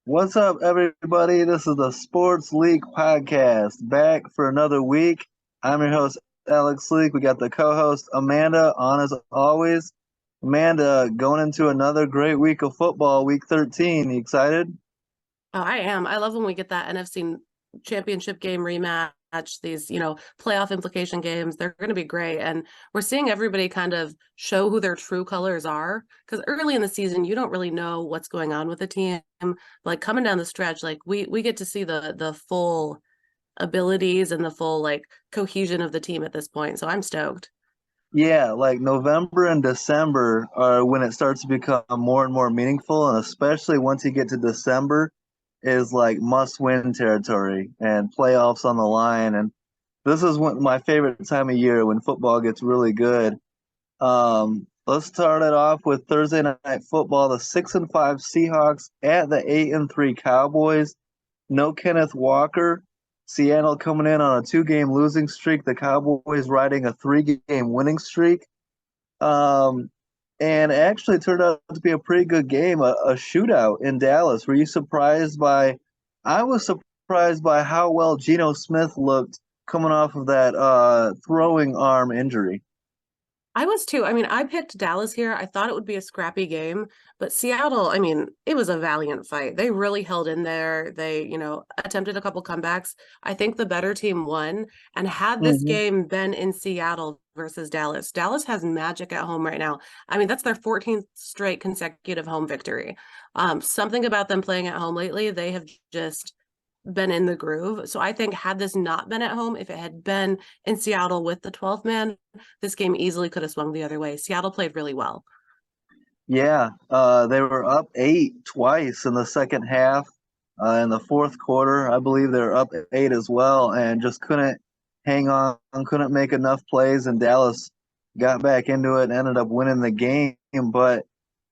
What's up, everybody? This is the Sports League Podcast, back for another week. I'm your host, Alex Leak. We got the co-host, Amanda, on as always. Amanda, going into another great week of football, week 13. You excited? Oh, I am. I love when we get that NFC championship game rematch, these, playoff implication games. They're going to be great. And we're seeing everybody kind of show who their true colors are. Because early in the season, you don't really know what's going on with the team. Like coming down the stretch, like we get to see the full abilities and the full like cohesion of the team at this point. So I'm stoked. Yeah, like November and December are when it starts to become more and more meaningful, and especially once you get to December is like must-win territory and playoffs on the line. And this is my favorite time of year when football gets really good. Let's start it off with Thursday night football. The 6-5 Seahawks at the 8-3 Cowboys. No Kenneth Walker. Seattle coming in on a 2-game losing streak. The Cowboys riding a 3-game winning streak. Um, and actually it turned out to be a pretty good game, a shootout in Dallas. Were you surprised by? I was surprised by how well Geno Smith looked coming off of that throwing arm injury. I was too. I mean, I picked Dallas here. I thought it would be a scrappy game, but Seattle, I mean, it was a valiant fight. They really held in there. They, attempted a couple comebacks. I think the better team won. And had this Mhm. game been in Seattle versus Dallas, Dallas has magic at home right now. I mean, that's their 14th straight consecutive home victory. Something about them playing at home lately, they have just been in the groove. So I think had this not been at home, if it had been in Seattle with the 12th man, this game easily could have swung the other way. Seattle played really well. Yeah, they were up eight twice in the second half. In the fourth quarter, I believe they were up eight as well, and just couldn't hang on, couldn't make enough plays. And Dallas got back into it and ended up winning the game. But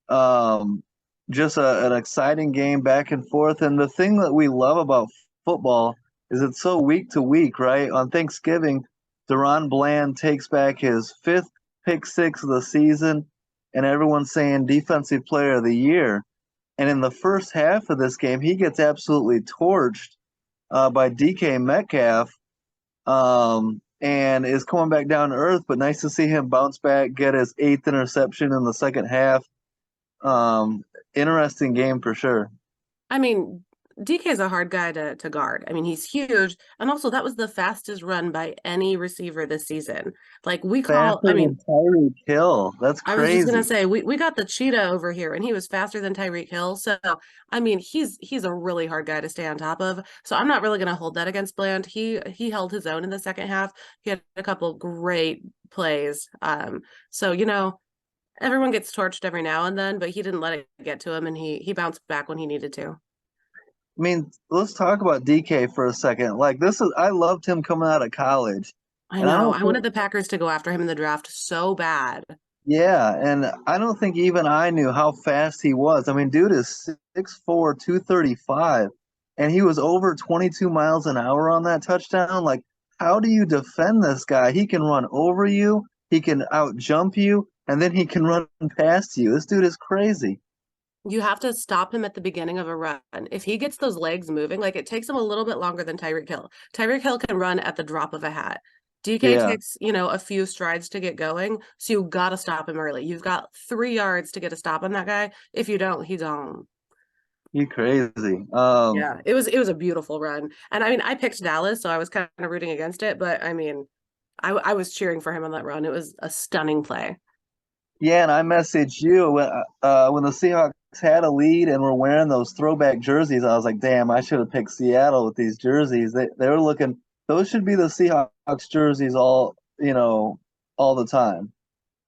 um, just an exciting game back and forth. And the thing that we love about football is it's so week to week, right? On Thanksgiving, Deron Bland takes back his fifth pick six of the season, and everyone's saying defensive player of the year. And in the first half of this game, he gets absolutely torched by DK Metcalf, and is coming back down to earth. But nice to see him bounce back, get his eighth interception in the second half. Um, Interesting game for sure. I mean, DK is a hard guy to guard. I mean, he's huge. And also, that was the fastest run by any receiver this season. Like, Faster I than mean, Tyreek Hill. That's I was just gonna crazy. say we got the cheetah over here, and he was faster than Tyreek Hill. So I mean, he's a really hard guy to stay on top of. So I'm not really gonna hold that against Bland. He held his own in the second half. He had a couple great plays. So everyone gets torched every now and then, but he didn't let it get to him, and he bounced back when he needed to. I mean, let's talk about DK for a second. Like this is I loved him coming out of college. I And I know. don't I think wanted the Packers to go after him in the draft so bad. yeah, and I don't think even I knew how fast he was. I mean, dude is 6'4", 235, and he was over 22 miles an hour on that touchdown. Like, how do you defend this guy? He can run over you, he can out jump you, and then he can run past you. This dude is crazy. You have to stop him at the beginning of a run. If he gets those legs moving, like it takes him a little bit longer than Tyreek Hill. Tyreek Hill can run at the drop of a hat. DK Yeah, takes, a few strides to get going. So you got to stop him early. You've got 3 yards to get a stop on that guy. If you don't, he's on. you crazy. Yeah, it was a beautiful run. And I mean, I picked Dallas, so I was kind of rooting against it, but I mean, I was cheering for him on that run. It was a stunning play. Yeah, and I messaged you when the Seahawks had a lead and were wearing those throwback jerseys. I was like, damn, I should have picked Seattle with these jerseys. They were looking. Those should be the Seahawks jerseys all the time.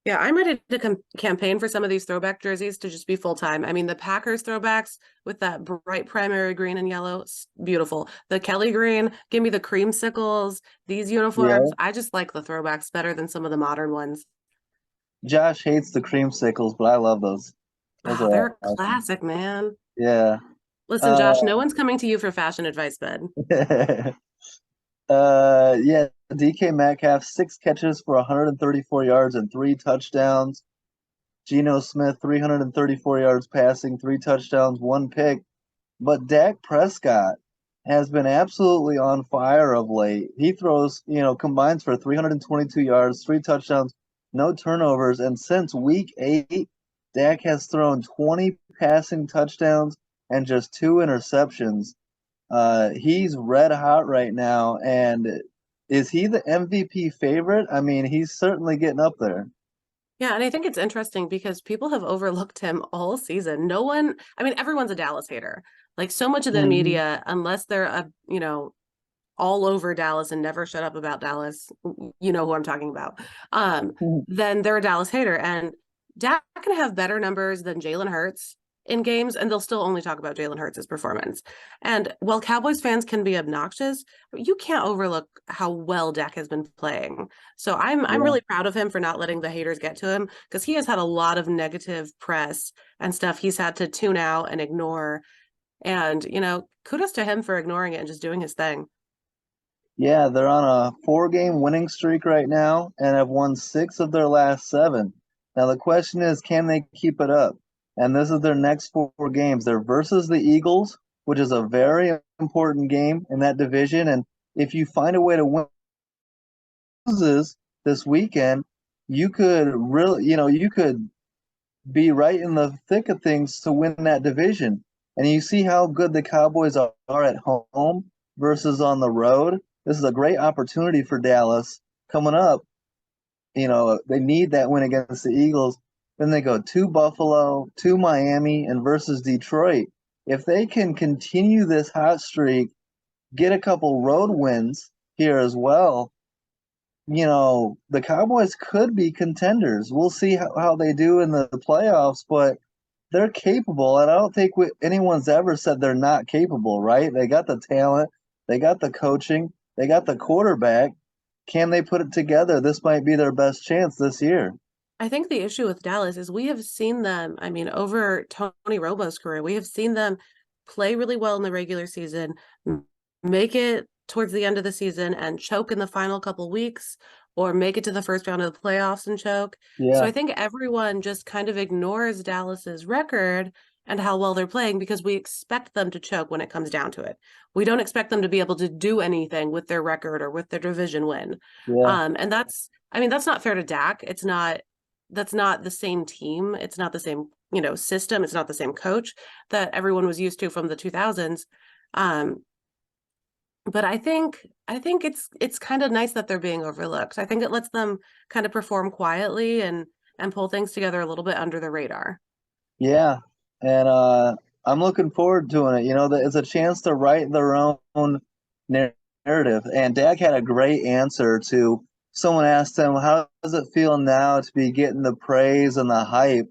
Yeah, I'm ready to campaign for some of these throwback jerseys to just be full time. I mean, the Packers throwbacks with that bright primary green and yellow, beautiful. The Kelly green, give me the creamsicles, these uniforms. Yeah. I just like the throwbacks better than some of the modern ones. Josh hates the creamsicles, but I love those. Those Oh, are they're a awesome. classic, man. Yeah. Listen, Uh, Josh, no one's coming to you for fashion advice, bud. yeah. DK Metcalf 6 catches for 134 yards and 3 touchdowns. Geno Smith 334 yards passing, 3 touchdowns, 1 pick. But Dak Prescott has been absolutely on fire of late. He throws, combines for 322 yards, 3 touchdowns, no turnovers. And since week 8, Dak has thrown 20 passing touchdowns and just 2 interceptions. He's red hot right now. And is he the MVP favorite? I mean, he's certainly getting up there. Yeah, and I think it's interesting because people have overlooked him all season. No one, I mean, everyone's a Dallas hater. Like so much of the Mhm. media, unless they're all over Dallas and never shut up about Dallas, you know who I'm talking about. Um, then they're a Dallas hater. And Dak can have better numbers than Jalen Hurts in games, and they'll still only talk about Jalen Hurts' performance. And while Cowboys fans can be obnoxious, you can't overlook how well Dak has been playing. So I'm Yeah. really proud of him for not letting the haters get to him because he has had a lot of negative press and stuff he's had to tune out and ignore. And, kudos to him for ignoring it and just doing his thing. Yeah, they're on a 4 game winning streak right now and have won 6 of their last 7. Now, the question is, can they keep it up? And this is their next 4 games. They're versus the Eagles, which is a very important game in that division. And if you find a way to win this weekend, you could really, you could be right in the thick of things to win that division. And you see how good the Cowboys are at home versus on the road. This is a great opportunity for Dallas coming up. They need that win against the Eagles. Then they go to Buffalo, to Miami, and versus Detroit. If they can continue this hot streak, get a couple road wins here as well, the Cowboys could be contenders. We'll see how they do in the playoffs, but they're capable, and I don't think anyone's ever said they're not capable, right? They got the talent, they got the coaching, they got the quarterback. Can they put it together? This might be their best chance this year. I think the issue with Dallas is we have seen them, I mean, over Tony Romo's career, we have seen them play really well in the regular season, make it towards the end of the season and choke in the final couple weeks, or make it to the first round of the playoffs and choke. So Yeah, I think everyone just kind of ignores Dallas's record and how well they're playing because we expect them to choke when it comes down to it. We don't expect them to be able to do anything with their record or with their division win. yeah, And I mean, that's not fair to Dak. That's not the same team. It's not the same, system. It's not the same coach that everyone was used to from the 2000s. Um, but I think it's kind of nice that they're being overlooked. I think it lets them kind of perform quietly and pull things together a little bit under the radar. yeah. And I'm looking forward to it. It's a chance to write their own narrative. And Dak had a great answer to someone asked him, "How does it feel now to be getting the praise and the hype?"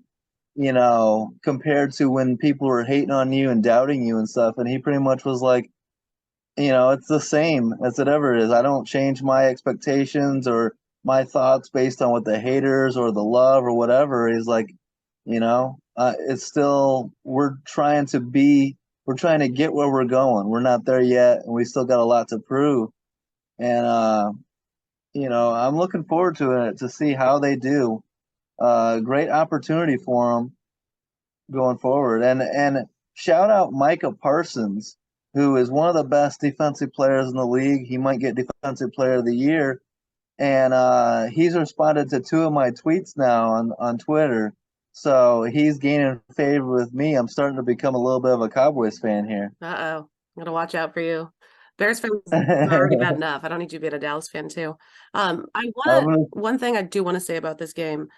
Compared to when people were hating on you and doubting you and stuff. And he pretty much was like, it's the same as it ever is. I don't change my expectations or my thoughts based on what the haters or the love or whatever. He's like, it's still, we're trying to get where we're going. We're not there yet, and we still got a lot to prove. And, I'm looking forward to it to see how they do. Great opportunity for them going forward. And shout out Micah Parsons, who is one of the best defensive players in the league. He might get defensive player of the year. And he's responded to 2 of my tweets now on Twitter. So he's gaining favor with me. I'm starting to become a little bit of a Cowboys fan here. Uh-oh. I'm gonna watch out for you. Bears fans are already bad enough. I don't need you to be a Dallas fan too. I I'm wanna gonna, one thing I do want to say about this game,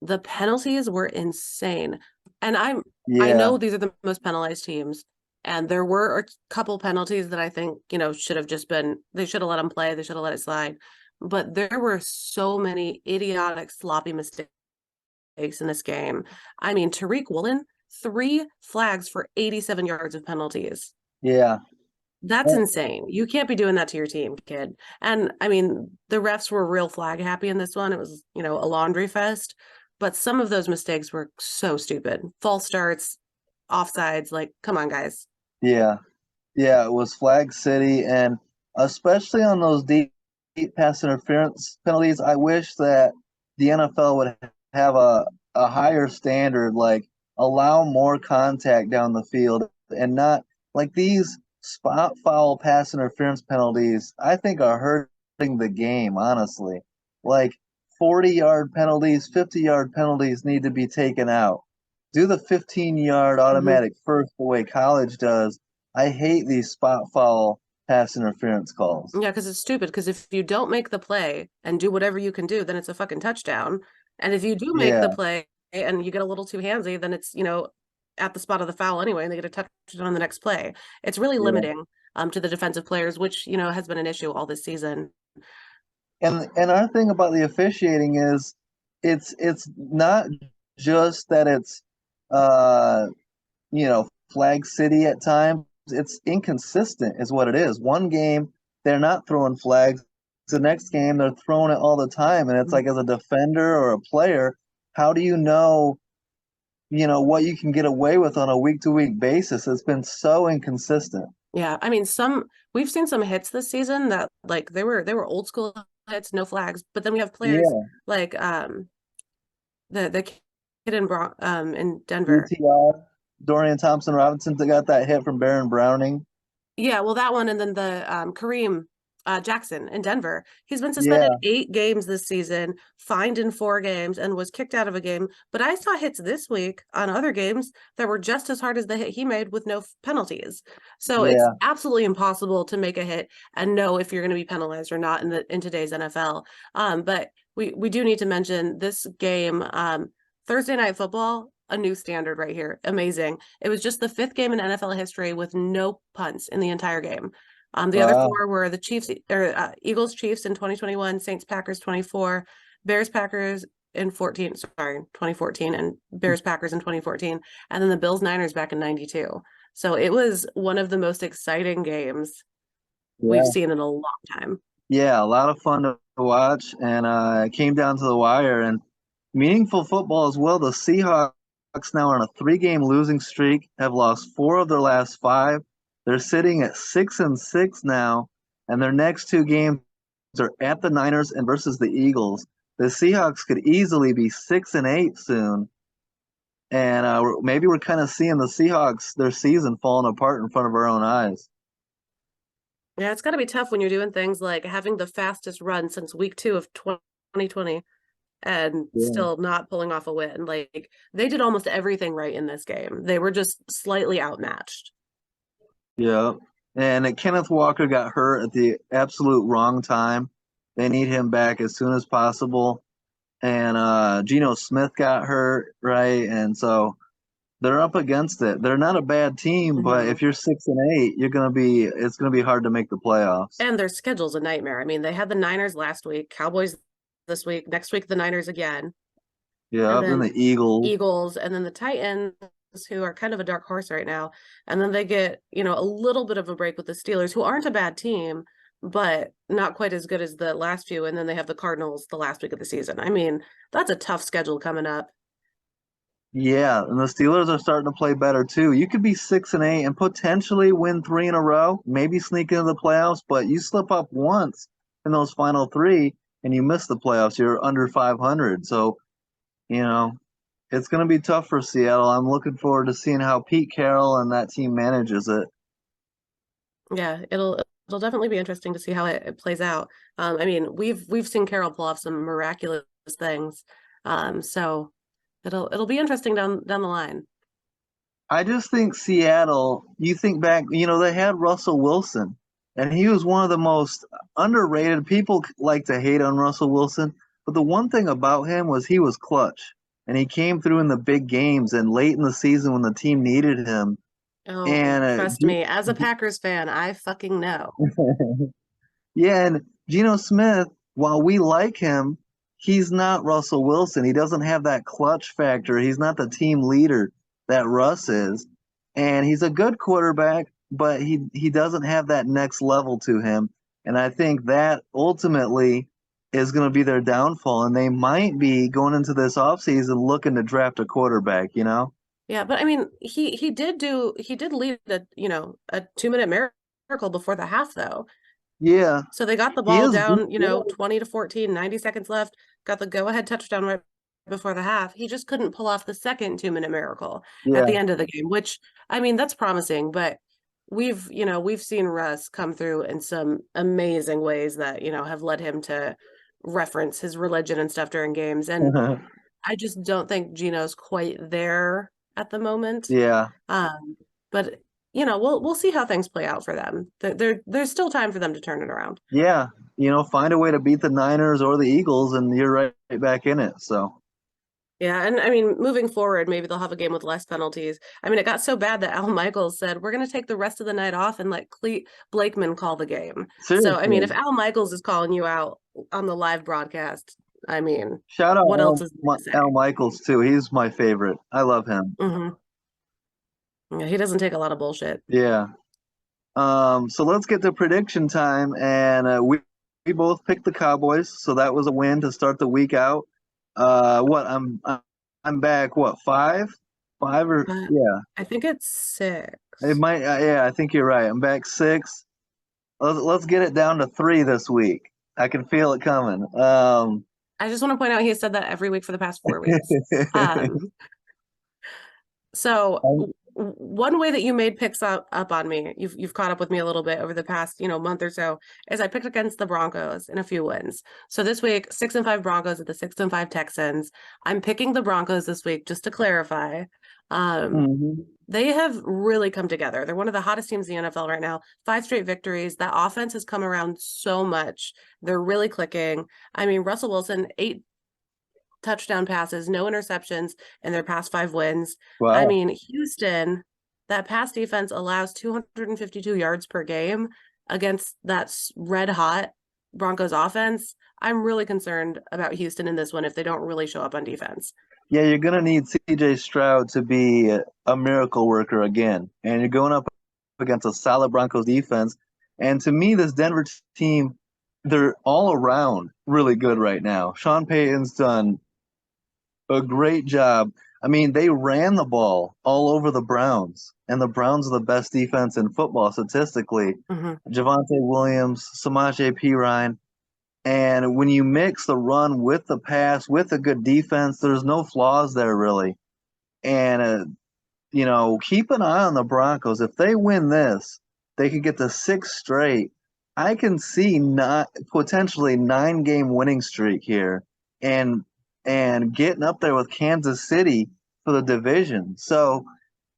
the penalties were insane. And I yeah, know these are the most penalized teams, and there were a couple penalties that I think, should have just been they should have let them play, they should have let it slide. But there were so many idiotic, sloppy mistakes in this game. I mean, Tariq Woolen, 3 flags for 87 yards of penalties. yeah. That's insane. You can't be doing that to your team, kid. And I mean, the refs were real flag happy in this one. It was, a laundry fest. But some of those mistakes were so stupid. False starts, offsides. Like, come on, guys. Yeah. Yeah, it was Flag City, and especially on those deep pass interference penalties, I wish that the NFL would have a higher standard, like allow more contact down the field. and not like these spot foul pass interference penalties, I think are hurting the game, honestly. Like 40-yard penalties, 50-yard penalties need to be taken out. Do the 15-yard Mhm. automatic first the way college does. I hate these spot foul pass interference calls. Yeah, because it's stupid. Because if you don't make the play and do whatever you can do, then it's a fucking touchdown. And if you do make the Yeah, play and you get a little too handsy, then it's, at the spot of the foul anyway, and they get a touchdown on the next play. It's really yeah. limiting to the defensive players, which, has been an issue all this season. And our thing about the officiating is it's not just that it's uh flag city at times. It's inconsistent is what it is. One game they're not throwing flags. The next game they're throwing it all the time. And it's like as a defender or a player, how do what you can get away with on a week to week basis? It's been so inconsistent. Yeah, I mean, we've seen some hits this season that like they were old school hits, no flags, but then we have players Yeah. like the kid in Denver. UTR, Dorian Thompson Robinson that got that hit from Baron Browning. Yeah, well, that one, and then the Kareem Jackson in Denver. He's been suspended Yeah. 8 games this season, fined in 4 games, and was kicked out of a game. But I saw hits this week on other games that were just as hard as the hit he made with no penalties. So it's Yeah. absolutely impossible to make a hit and know if you're going to be penalized or not in today's NFL. But we do need to mention this game, Thursday Night Football, a new standard right here. Amazing. It was just the 5th game in NFL history with no punts in the entire game. The other Wow. 4 were the Chiefs or Eagles Chiefs in 2021, Saints Packers 24, Bears Packers in 2014, and Bears Packers in 2014, and then the Bills Niners back in 92. So it was one of the most exciting games we've Yeah. seen in a long time. Yeah, a lot of fun to watch, and it came down to the wire and meaningful football as well. The Seahawks now are on a 3-game losing streak, have lost 4 of their last 5. They're sitting at 6-6 now, and their next 2 games are at the Niners and versus the Eagles. The Seahawks could easily be 6-8 soon, and maybe we're kind of seeing the Seahawks their season falling apart in front of our own eyes. Yeah, it's got to be tough when you're doing things like having the fastest run since week 2 of 2020 and Yeah. still not pulling off a win. Like they did almost everything right in this game. They were just slightly outmatched. Yeah. And Kenneth Walker got hurt at the absolute wrong time. They need him back as soon as possible. And Geno Smith got hurt, right? And so they're up against it. They're not a bad team, but No. if you're 6-8, it's gonna be hard to make the playoffs. And their schedule's a nightmare. I mean, they had the Niners last week, Cowboys this week, next week the Niners again, Yeah, and up in then the Eagles. Eagles, and then the Titans, who are kind of a dark horse right now. And then they get, a little bit of a break with the Steelers, who aren't a bad team, but not quite as good as the last few. And then they have the Cardinals the last week of the season. I mean, that's a tough schedule coming up. Yeah, and the Steelers are starting to play better too. You could be 6-8 and potentially win 3 in a row, maybe sneak into the playoffs, but you slip up once in those final 3 and you miss the playoffs, you're under 500. So, you know, it's going to be tough for Seattle. I'm looking forward to seeing how Pete Carroll and that team manages it. Yeah, it'll definitely be interesting to see how it plays out. I mean, we've seen Carroll pull off some miraculous things. So it'll be interesting down the line. I just think Seattle, you think back, they had Russell Wilson, and he was one of the most underrated. People like to hate on Russell Wilson, but the one thing about him was he was clutch, and he came through in the big games and late in the season when the team needed him. Oh, And trust me, as a Packers fan, I fucking know. yeah, and Geno Smith, while we like him, he's not Russell Wilson. He doesn't have that clutch factor. He's not the team leader that Russ is. And he's a good quarterback, but he doesn't have that next level to him. And I think that ultimately is going to be their downfall. And they might be going into this offseason looking to draft a quarterback. Yeah, but I mean, he did lead a 2-minute miracle before the half though. Yeah, So they got the he ball is good. down, 20 to 14, 90 seconds left, got the go-ahead touchdown right before the half. He just couldn't pull off the second 2-minute miracle at Yeah. the end of the game, which, I mean, that's promising, but we've seen Russ come through in some amazing ways that, have led him to reference his religion and stuff during games. And I just don't think Gino's quite there at the moment. Yeah. But we'll see how things play out for them. There's still time for them to turn it around. Yeah. Find a way to beat the Niners or the Eagles, and you're right back in it. So. Yeah, and I mean, moving forward, maybe they'll have a game with less penalties. I mean, it got so bad that Al Michaels said, "We're going to take the rest of the night off and let Cleat Blakeman call the game." So, I mean, if Seriously. Al Michaels is calling you out on the live broadcast, I mean, Shout out what else is there to say? Al Michaels too. He's my favorite. I love him. Yeah, he doesn't take a lot of bullshit. Yeah. So let's get to prediction time, and we both picked the Cowboys, so that was a win to start the week out. What I'm back. What, five or yeah? I think it's 6. It might. Yeah, I think you're right. I'm back 6. Let's get it down to 3 this week. I can feel it coming. I just want to point out he has said that every week for the past 4 weeks. So one way that you made picks up on me, you've caught up with me a little bit over the past, month or so, is I picked against the Broncos in a few wins. So this week, 6-5 Broncos at the 6-5 Texans. I'm picking the Broncos this week, just to clarify. They have really come together. They're one of the hottest teams in the NFL right now. 5 straight victories. That offense has come around so much. They're really clicking. I mean, Russell Wilson, 8 touchdown passes, no interceptions in their past 5 wins. Wow. I mean, Houston, that pass defense allows 252 yards per game against that red hot Broncos offense. I'm really concerned about Houston in this one if they don't really show up on defense. Yeah, you're going to need CJ Stroud to be a miracle worker again. And you're going up against a solid Broncos defense. And to me, this Denver team, they're all around really good right now. Sean Payton's done a great job. I mean, they ran the ball all over the Browns, and the Browns are the best defense in football statistically. Javonte Williams, Samaje Perine. And when you mix the run with the pass, with a good defense, there's no flaws there really. And, keep an eye on the Broncos. If they win this, they could get to 6 straight. I can see potentially 9-game winning streak here and getting up there with Kansas City for the division. So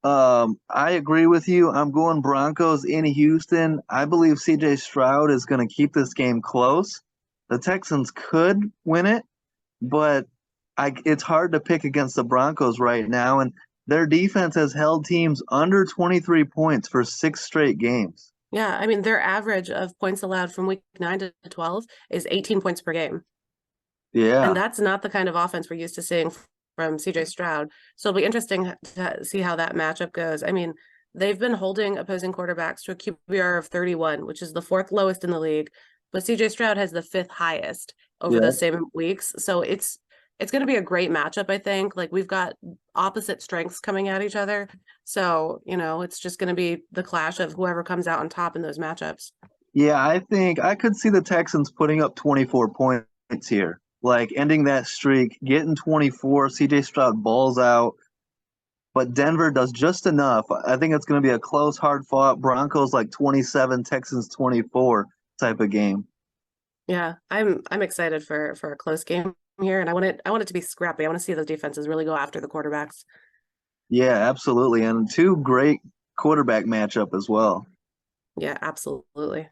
I agree with you. I'm going Broncos in Houston. I believe CJ Stroud is going to keep this game close. The Texans could win it, but it's hard to pick against the Broncos right now, and their defense has held teams under 23 points for 6 straight games. Yeah, I mean, their average of points allowed from week 9 to 12 is 18 points per game. Yeah. And that's not the kind of offense we're used to seeing from CJ Stroud. So it'll be interesting to see how that matchup goes. I mean, they've been holding opposing quarterbacks to a QBR of 31, which is the 4th lowest in the league. But CJ Stroud has the 5th highest over those same weeks. So it's going to be a great matchup, I think. Like, we've got opposite strengths coming at each other. So, it's just going to be the clash of whoever comes out on top in those matchups. Yeah, I think I could see the Texans putting up 24 points here. Like, ending that streak, getting 24, CJ Stroud balls out. But Denver does just enough. I think it's going to be a close, hard-fought Broncos like 27, Texans 24 type of game. Yeah, I'm excited for a close game here, and I want it to be scrappy. I want to see those defenses really go after the quarterbacks. Yeah, absolutely, and 2 great quarterback matchup as well. Yeah, absolutely.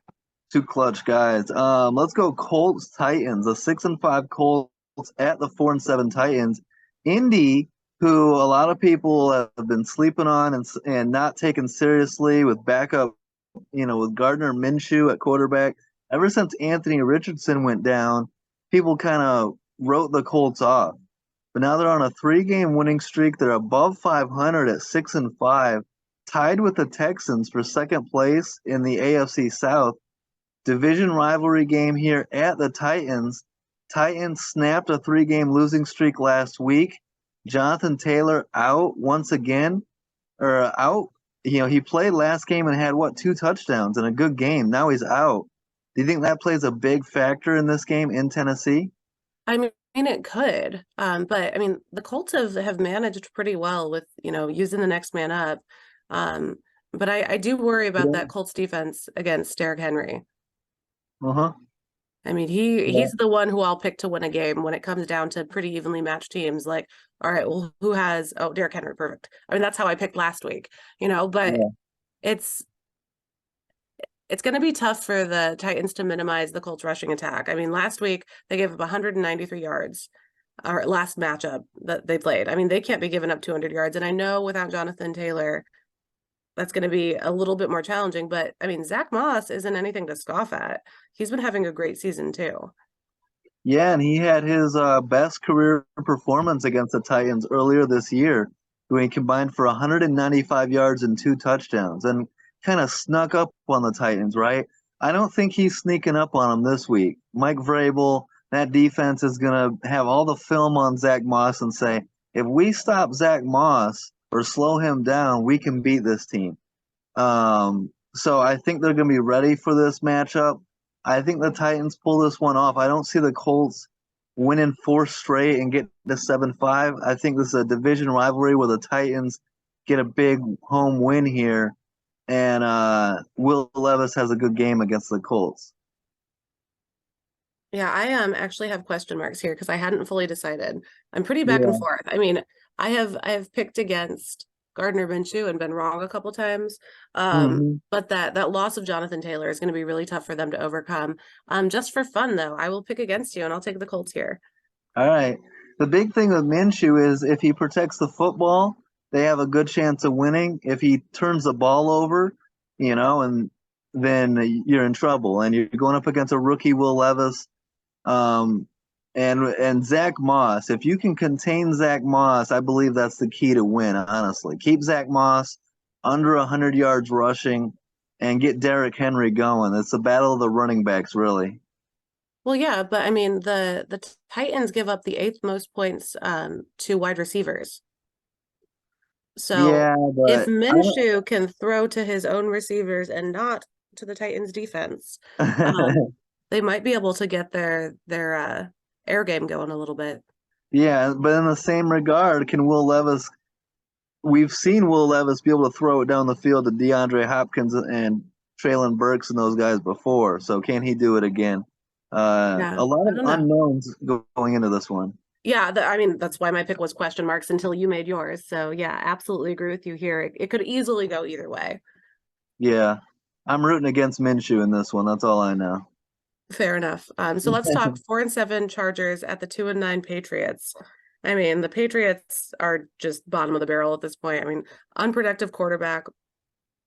2 clutch guys. Let's go Colts Titans. The 6-5 Colts at the 4-7 Titans. Indy, who a lot of people have been sleeping on and not taken seriously with backup, with Gardner Minshew at quarterback. Ever since Anthony Richardson went down, people kind of wrote the Colts off. But now they're on a 3-game winning streak. They're above 500 at 6-5, tied with the Texans for 2nd place in the AFC South. Division rivalry game here at the Titans. Titans snapped a 3-game losing streak last week. Jonathan Taylor out once again, or out. He played last game and had 2 touchdowns in a good game. Now he's out. Do you think that plays a big factor in this game in Tennessee? I mean, it could. But I mean, the Colts have managed pretty well with, using the next man up. Um, but I do worry about Yeah. that Colts defense against Derrick Henry. Uh-huh. I mean, Yeah. he's the one who I'll pick to win a game when it comes down to pretty evenly matched teams. Like, all right, well, who has Derrick Henry, perfect. I mean, that's how I picked last week, but Yeah. it's it's going to be tough for the Titans to minimize the Colts rushing attack. I mean, last week they gave up 193 yards, our last matchup that they played. I mean, they can't be giving up 200 yards. And I know without Jonathan Taylor, that's going to be a little bit more challenging. But I mean, Zach Moss isn't anything to scoff at. He's been having a great season too. Yeah, and he had his best career performance against the Titans earlier this year, when he combined for 195 yards and 2 touchdowns and kind of snuck up on the Titans, right? I don't think he's sneaking up on them this week. Mike Vrabel, that defense is going to have all the film on Zach Moss and say, if we stop Zach Moss or slow him down, we can beat this team. So I think they're going to be ready for this matchup. I think the Titans pull this one off. I don't see the Colts winning 4 straight and get to 7-5. I think this is a division rivalry where the Titans get a big home win here, and Will Levis has a good game against the Colts. Yeah, I actually have question marks here because I hadn't fully decided. I'm pretty back and Yeah. forth. I mean, I have picked against Gardner Minshew and been wrong a couple times. Mm-hmm. But that loss of Jonathan Taylor is going to be really tough for them to overcome. Just for fun though, I will pick against you and I'll take the Colts here. All right. The big thing with Minshew is if he protects the football, they have a good chance of winning. If he turns the ball over, and then you're in trouble. And you're going up against a rookie Will Levis, um, and Zach Moss. If you can contain Zach Moss, I believe that's the key to win. Honestly, keep Zach Moss under 100 yards rushing, and get Derrick Henry going. It's a battle of the running backs, really. Well, yeah, but I mean the Titans give up the eighth most points to wide receivers. So Yeah, if but Minshew can throw to his own receivers and not to the Titans defense, I um, they might be able to get their air game going a little bit. Yeah, but in the same regard, can Will Levis? We've seen Will Levis be able to throw it down the field to DeAndre Hopkins and Traylon Burks and those guys before. So can he do it again? Yeah, A lot I of don't know. unknowns going into this one. Yeah, I mean that's why my pick was question marks until you made yours. So yeah, absolutely agree with you here. It could easily go either way. Yeah, I'm rooting against Minshew in this one. That's all I know. Fair enough. So let's talk 4-7 Chargers at the 2-9 Patriots. I mean, the Patriots are just bottom of the barrel at this point. I mean, unproductive quarterback.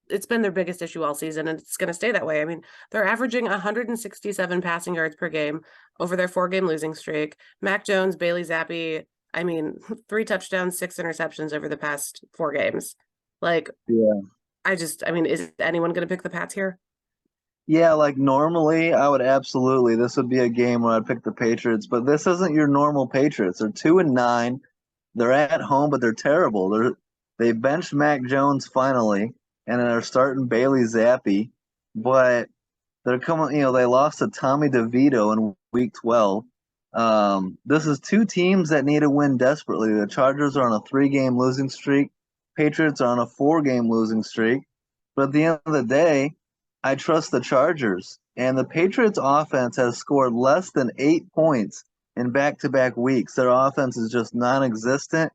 It's been their biggest issue all season, and it's going to stay that way. I mean, they're averaging 167 passing yards per game over their 4-game losing streak. Mac Jones, Bailey Zappi, I mean, 3 touchdowns, 6 interceptions over the past 4 games. Like, Yeah. I mean, is anyone going to pick the Pats here? Yeah, like normally I would absolutely. This would be a game where I'd pick the Patriots, but this isn't your normal Patriots. They're 2-9. They're at home, but they're terrible. They benched Mac Jones finally, and they're starting Bailey Zappi, but they're coming. They lost to Tommy DeVito in Week 12. This is two teams that need a win desperately. The Chargers are on a 3-game losing streak. Patriots are on a 4-game losing streak. But at the end of the day, I trust the Chargers. And the Patriots offense has scored less than 8 points in back-to-back weeks. Their offense is just non-existent.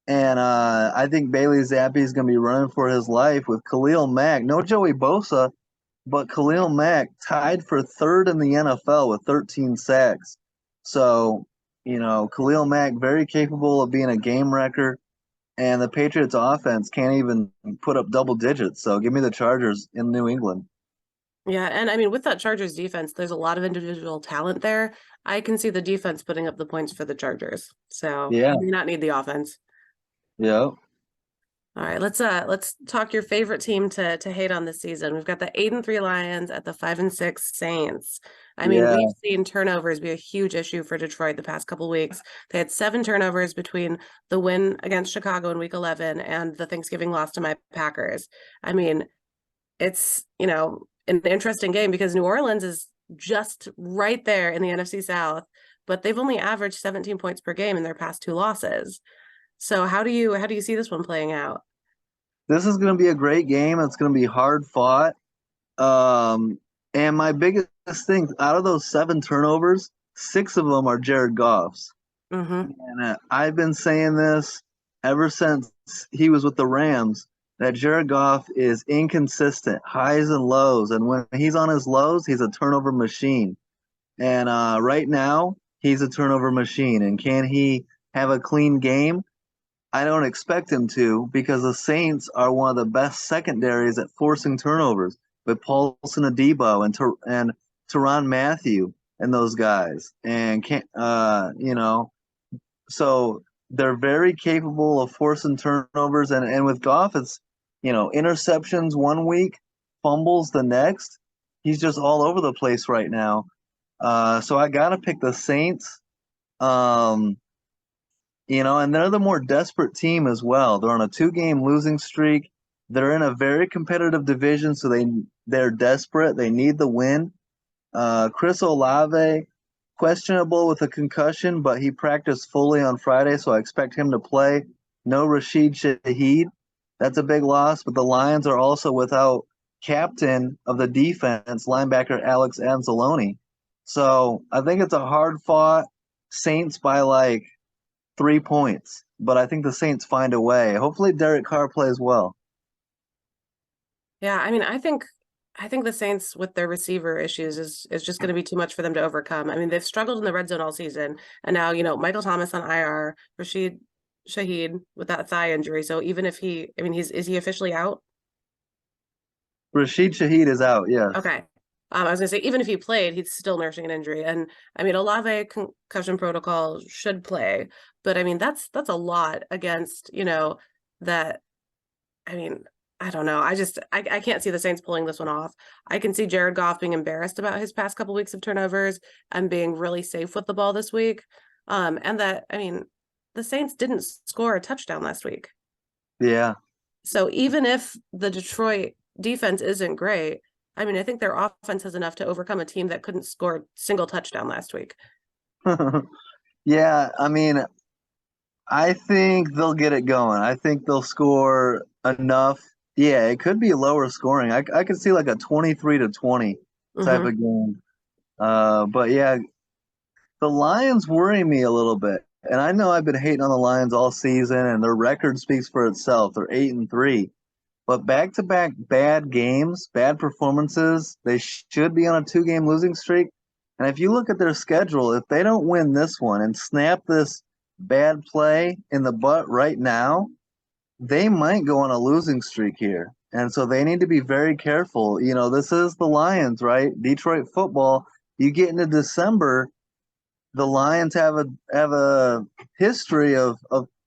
And I think Bailey Zappi is going to be running for his life with Khalil Mack. No Joey Bosa, but Khalil Mack tied for third in the NFL with 13 sacks. So, Khalil Mack very capable of being a game wrecker, and the Patriots offense can't even put up double digits. So give me the Chargers in New England. Yeah, and I mean, with that Chargers defense, there's a lot of individual talent there. I can see the defense putting up the points for the Chargers. So Yeah, you may not need the offense. yeah, All right, let's talk your favorite team to hate on this season. We've got the 8-3 Lions at the 5-6 Saints. I mean, yeah, we've seen turnovers be a huge issue for Detroit the past couple weeks. They had 7 turnovers between the win against Chicago in Week 11 and the Thanksgiving loss to my Packers. I mean, it's an interesting game because New Orleans is just right there in the NFC South but they've only averaged 17 points per game in their past two losses. So how do you see this one playing out? This is going to be a great game. It's going to be hard fought. Um, and my biggest thing out of those 7 turnovers, 6 of them are Jared Goff's. Mm-hmm. And I've been saying this ever since he was with the Rams that Jared Goff is inconsistent, highs and lows. And when he's on his lows, he's a turnover machine. And right now, he's a turnover machine. And can he have a clean game? I don't expect him to because the Saints are one of the best secondaries at forcing turnovers with Paulson Adebo and Teron Matthew and those guys. And can't so they're very capable of forcing turnovers. And with Goff, it's interceptions one week, fumbles the next. He's just all over the place right now. So I gotta pick the Saints. Um, and they're the more desperate team as well. They're on a 2-game losing streak. They're in a very competitive division, so they're desperate. They need the win. Chris Olave, questionable with a concussion, but he practiced fully on Friday, so I expect him to play. No Rashid Shaheed. That's a big loss, but the Lions are also without captain of the defense, linebacker Alex Anzalone. So I think it's a hard fought Saints by like 3 points, but I think the Saints find a way. Hopefully Derek Carr plays well. Yeah, I mean, I think the Saints with their receiver issues is just going to be too much for them to overcome. I mean, they've struggled in the red zone all season, and now Michael Thomas on IR, Rashid Shaheed with that thigh injury. So even if I mean, is he officially out? Rashid Shaheed is out, yes. Okay. I was gonna say even if he played, he's still nursing an injury, and I mean Olave concussion protocol should play, but I mean that's a lot against that. I mean, I don't know. I can't see the Saints pulling this one off. I can see Jared Goff being embarrassed about his past couple weeks of turnovers and being really safe with the ball this week. And that I mean, the Saints didn't score a touchdown last week. Yeah. So even if the Detroit defense isn't great, I mean, I think their offense has enough to overcome a team that couldn't score a single touchdown last week. Yeah, I mean, I think they'll get it going. I think they'll score enough. Yeah, it could be lower scoring. I could see like a 23-20 type Hmm. of game. But yeah, the Lions worry me a little bit. And I know I've been hating on the Lions all season, and their record speaks for itself. They're 8-3. But back-to-back bad games, bad performances, they should be on a 2-game losing streak. And if you look at their schedule, if they don't win this one and snap this bad play in the butt right now, they might go on a losing streak here. And so they need to be very careful. This is the Lions, right? Detroit football. You get into December, the Lions have a history of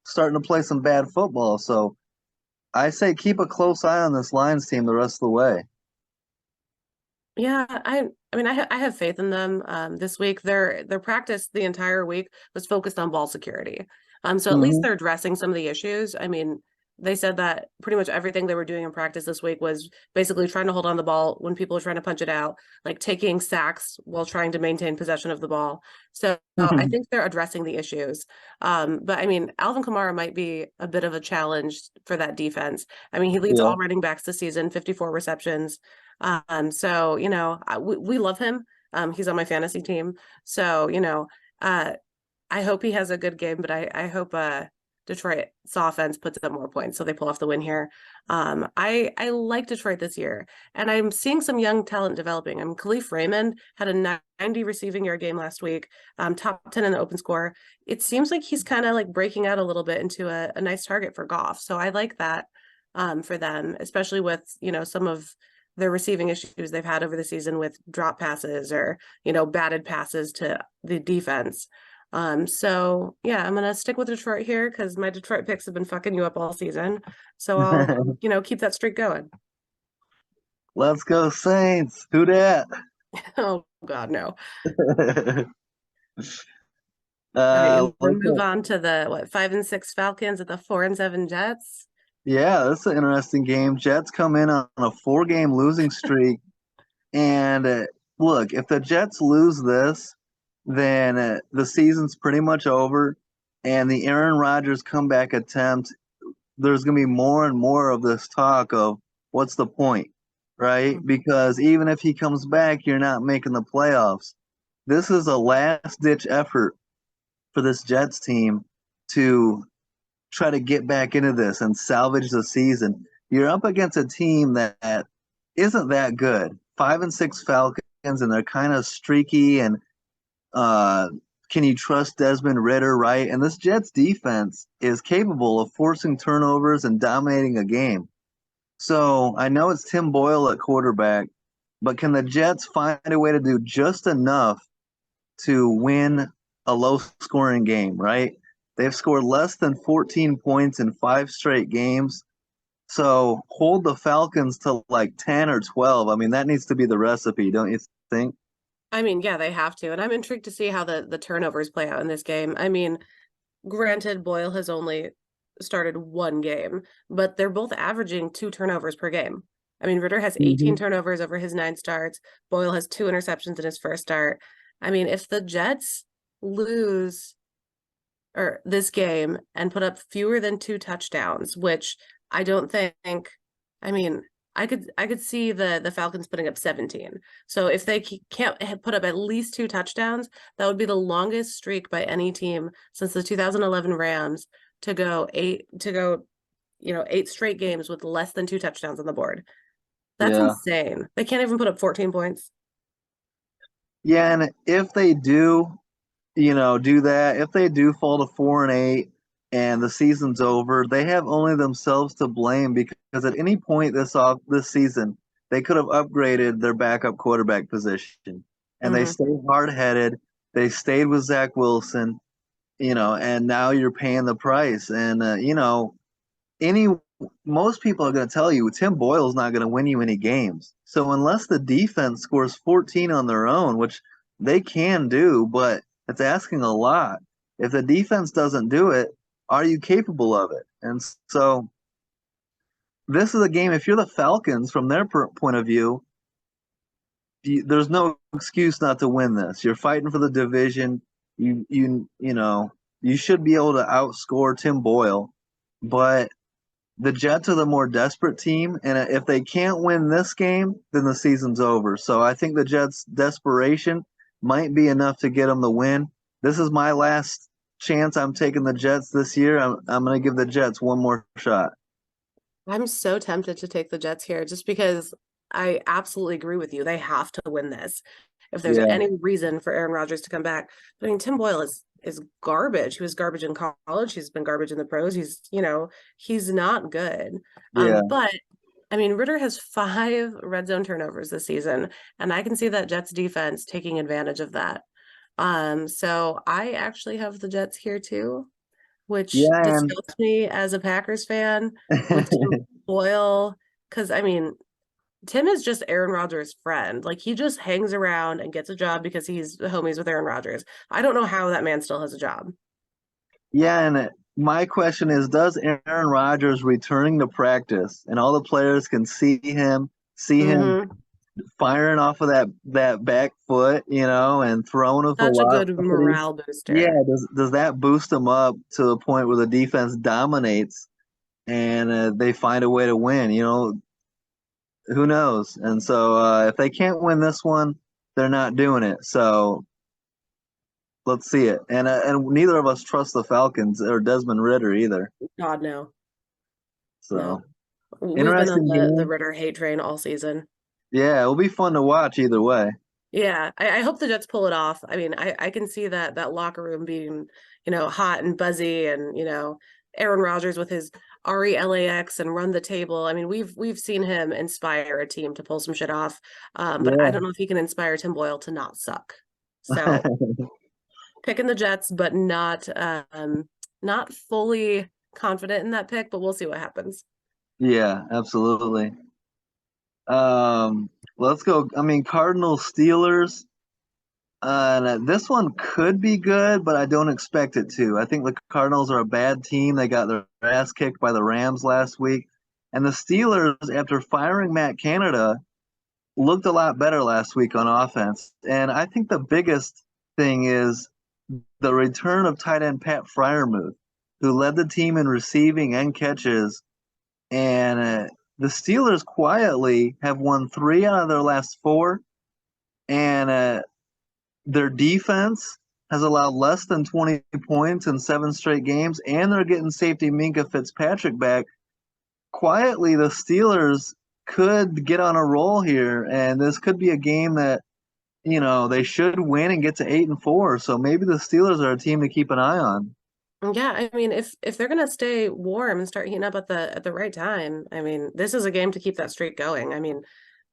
starting to play some bad football. So I say keep a close eye on this Lions team the rest of the way. Yeah, I mean I have faith in them. This week their practice the entire week was focused on ball security. So at least Hmm. they're addressing some of the issues. I mean, they said that pretty much everything they were doing in practice this week was basically trying to hold on the ball when people are trying to punch it out, like taking sacks while trying to maintain possession of the ball. So I think they're addressing the issues. But I mean, Alvin Kamara might be a bit of a challenge for that defense. I mean, he leads Yeah. all running backs this season, 54 receptions. So we love him. He's on my fantasy team. So uh, I hope he has a good game, but I hope Detroit's offense puts up more points so they pull off the win here. I like Detroit this year, and I'm seeing some young talent developing. Khalif Raymond had a 90 receiving yard game last week, top 10 in the open score. It seems like he's kind of like breaking out a little bit into a nice target for Goff. So I like that for them, especially with some of their receiving issues they've had over the season with drop passes or batted passes to the defense. So yeah, I'm gonna stick with Detroit here because my Detroit picks have been fucking you up all season. So I'll keep that streak going. Let's go Saints. Who dat? Oh God, no. All right, you want to move Look, on to the 5-6 Falcons at the 4-7 Jets? yeah, this is an interesting game. Jets come in on a 4-game losing streak, and look, if the Jets lose this, then the season's pretty much over, and the Aaron Rodgers comeback attempt, there's going to be more and more of this talk of what's the point, right? Because even if he comes back, you're not making the playoffs. This is a last ditch effort for this Jets team to try to get back into this and salvage the season. You're up against a team that isn't that good. 5-6 Falcons, and they're kind of streaky. And uh, can you trust Desmond Ritter, right? And this Jets defense is capable of forcing turnovers and dominating a game. So I know it's Tim Boyle at quarterback, but can the Jets find a way to do just enough to win a low scoring game, right? They've scored less than 14 points in 5 straight games. So hold the Falcons to like 10 or 12. I mean, that needs to be the recipe, don't you think? I mean, yeah, they have to. And I'm intrigued to see how the turnovers play out in this game. I mean, granted, Boyle has only started one game, but they're both averaging 2 turnovers per game. I mean, Ritter has 18 Mm-hmm. turnovers over his 9 starts. Boyle has 2 interceptions in his first start. I mean, if the Jets lose or this game and put up fewer than 2 touchdowns, which I don't think, I mean, I could see the Falcons putting up 17. So if they can't put up at least 2 touchdowns, that would be the longest streak by any team since the 2011 Rams to go 8 straight games with less than 2 touchdowns on the board. That's Yeah. insane. They can't even put up 14 points. Yeah, and if they do, do that, if they do fall to 4-8 and the season's over, they have only themselves to blame because at any point this season, they could have upgraded their backup quarterback position. And they Mm-hmm. stayed hard headed. They stayed with Zach Wilson, and now you're paying the price. And any most people are going to tell you Tim Boyle's not going to win you any games. So unless the defense scores 14 on their own, which they can do, but it's asking a lot. If the defense doesn't do it, are you capable of it? And so this is a game. If you're the Falcons, from their point of view, there's no excuse not to win this. You're fighting for the division. You should be able to outscore Tim Boyle, but the Jets are the more desperate team, and if they can't win this game, then the season's over. So I think the Jets' desperation might be enough to get them the win. This is my last chance. I'm taking the Jets this year. I'm going to give the Jets one more shot. I'm so tempted to take the Jets here just because I absolutely agree with you. They have to win this if there's Yeah, any reason for Aaron Rodgers to come back. I mean, Tim Boyle is garbage. He was garbage in college. He's been garbage in the pros. He's not good. yeah, But I mean, Ritter has 5 red zone turnovers this season, and I can see that Jets defense taking advantage of that. So I actually have the Jets here too, which yeah, disgusts me as a Packers fan with Tim and Boyle. Because I mean, Tim is just Aaron Rodgers' friend. Like he just hangs around and gets a job because he's homies with Aaron Rodgers. I don't know how that man still has a job. yeah, and my question is: does Aaron Rodgers returning to practice, and all the players can see him Mm-hmm. firing off of that back foot, and throwing with Such a good velocity. morale Yeah, booster. does that boost them up to the point where the defense dominates and they find a way to win? Who knows? And so if they can't win this one, they're not doing it. So let's see it. And neither of us trust the Falcons or Desmond Ritter either. God, no. So No. We've been on interesting the game. Ritter hate train all season. Yeah, it'll be fun to watch either way. Yeah, I hope the Jets pull it off. I mean, I can see that locker room being, hot and buzzy and, Aaron Rodgers with his RELAX and run the table. I mean, we've seen him inspire a team to pull some shit off. But I Yeah. don't know if he can inspire Tim Boyle to not suck. So picking the Jets, but not fully confident in that pick, but we'll see what happens. Yeah, absolutely. Let's go. I mean, Cardinals Steelers. This one could be good, but I don't expect it to. I think the Cardinals are a bad team. They got their ass kicked by the Rams last week. And the Steelers, after firing Matt Canada, looked a lot better last week on offense. And I think the biggest thing is the return of tight end Pat Fryermuth, who led the team in receiving and catches. And the Steelers quietly have won 3 out of their last 4. And their defense has allowed less than 20 points in 7 straight games. And they're getting safety Minka Fitzpatrick back. Quietly, the Steelers could get on a roll here. And this could be a game that, they should win and get to 8-4. So maybe the Steelers are a team to keep an eye on. Yeah, I mean, if they're gonna stay warm and start heating up at the right time, I mean, this is a game to keep that streak going. I mean,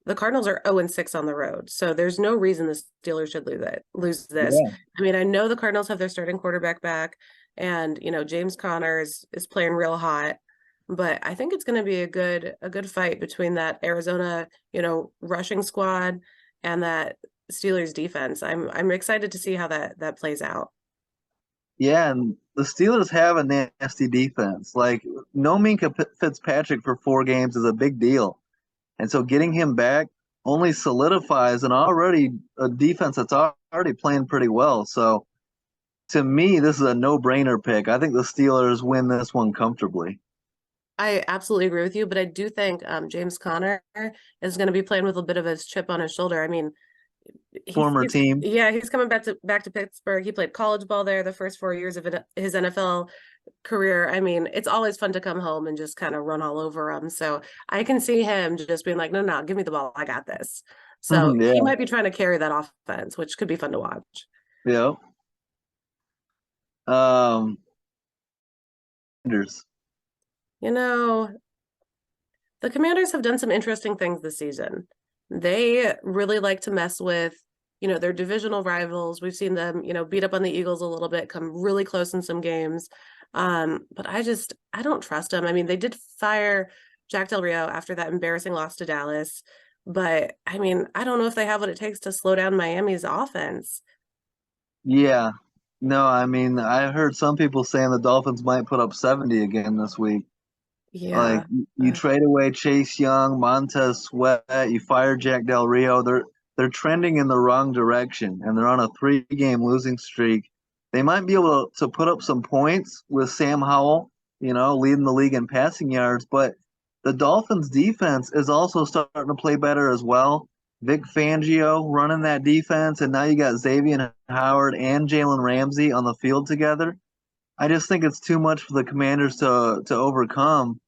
the Cardinals are 0-6 on the road, so there's no reason the Steelers should lose this. Yeah. I mean, I know the Cardinals have their starting quarterback back, and James Conner is playing real hot, but I think it's going to be a good fight between that Arizona rushing squad and that Steelers defense. I'm excited to see how that plays out. Yeah, and the Steelers have a nasty defense. Like, no Minka Fitzpatrick for 4 games is a big deal. And so getting him back only solidifies a defense that's already playing pretty well. So to me, this is a no-brainer pick. I think the Steelers win this one comfortably. I absolutely agree with you, but I do think James Conner is going to be playing with a bit of a chip on his shoulder. I mean, Former team. Yeah, he's coming back to Pittsburgh. He played college ball there the first 4 years of his NFL career. I mean, it's always fun to come home and just kind of run all over him. So I can see him just being like, no, give me the ball. I got this. So Yeah. he might be trying to carry that offense, which could be fun to watch. Yeah. Commanders. The Commanders have done some interesting things this season. They really like to mess with, their divisional rivals. We've seen them, beat up on the Eagles a little bit, come really close in some games. But I don't trust them. I mean, they did fire Jack Del Rio after that embarrassing loss to Dallas. But I mean, I don't know if they have what it takes to slow down Miami's offense. Yeah. No, I mean, I heard some people saying the Dolphins might put up 70 again this week. Like, Yeah. you trade away Chase Young, Montez Sweat, you fire Jack Del Rio. They're trending in the wrong direction, and they're on a 3-game losing streak. They might be able to put up some points with Sam Howell, leading the league in passing yards, but the Dolphins defense is also starting to play better as well. Vic Fangio running that defense, and now you got Xavier Howard and Jalen Ramsey on the field together. I just think it's too much for the Commanders to overcome.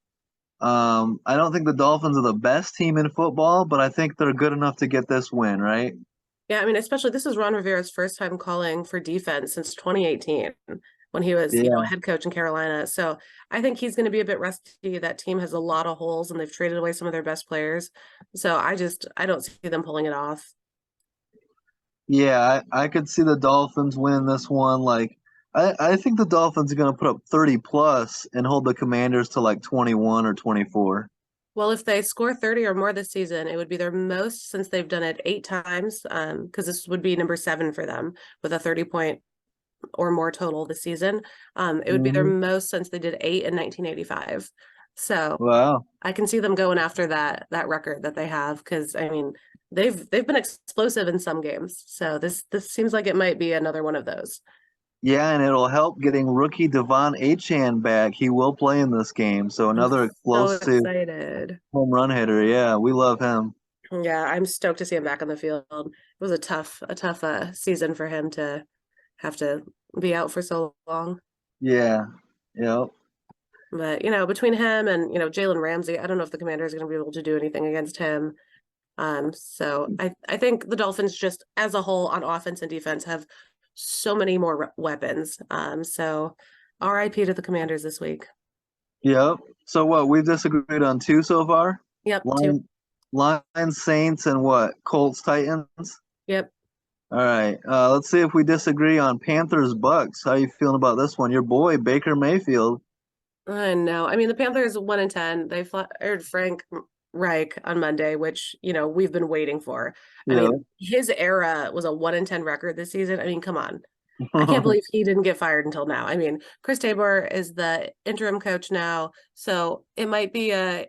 I don't think the Dolphins are the best team in football, but I think they're good enough to get this win, right? Yeah, I mean, especially this is Ron Rivera's first time calling for defense since 2018 when he was, Yeah. head coach in Carolina. So I think he's going to be a bit rusty. That team has a lot of holes and they've traded away some of their best players. So I don't see them pulling it off. Yeah, I could see the Dolphins winning this one. Like, I think the Dolphins are going to put up 30 plus and hold the Commanders to like 21 or 24. Well, if they score 30 or more this season, it would be their most since they've done it 8 times. Because this would be number 7 for them with a 30-point or more total this season. It would be their most since they did 8 in 1985. So Wow. I can see them going after that record that they have because I mean they've been explosive in some games. So this seems like it might be another one of those. Yeah, and it'll help getting rookie Devon Achane back. He will play in this game, so another So explosive excited. home run hitter. Yeah, we love him. Yeah, I'm stoked to see him back on the field. It was a tough season for him to have to be out for so long. Yeah, yep. But between him and Jalen Ramsey, I don't know if the Commander is going to be able to do anything against him. So I think the Dolphins just as a whole on offense and defense have so many more weapons. So RIP to the Commanders this week. Yep. So what? We've disagreed on 2 so far. Yep. 2. Lions, Saints, and what? Colts, Titans. Yep. All right. Let's see if we disagree on Panthers, Bucks. How you feeling about this one? Your boy Baker Mayfield. I know. I mean, the Panthers 1-10. They fired Frank Reich on Monday, which we've been waiting for. I mean, his era was a 1-10 record this season. I mean, come on. I can't believe he didn't get fired until now. I mean, Chris Tabor is the interim coach now, so it might be a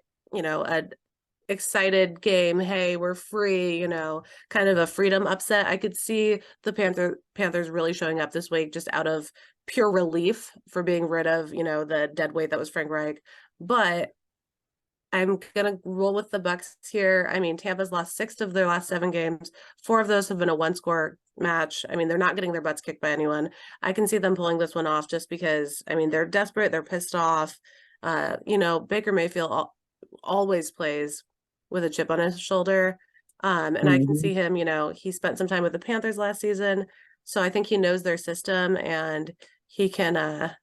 excited game. Hey, we're free, kind of a freedom upset. I could see the Panthers really showing up this week just out of pure relief for being rid of, the dead weight that was Frank Reich. But I'm gonna roll with the Bucks here. I mean, Tampa's lost 6 of their last 7 games. 4 of those have been a one-score match. I mean, they're not getting their butts kicked by anyone. I can see them pulling this one off just because, I mean, they're desperate, they're pissed off. Baker Mayfield always plays with a chip on his shoulder. And I can Mhm. see him, he spent some time with the Panthers last season, so I think he knows their system and he can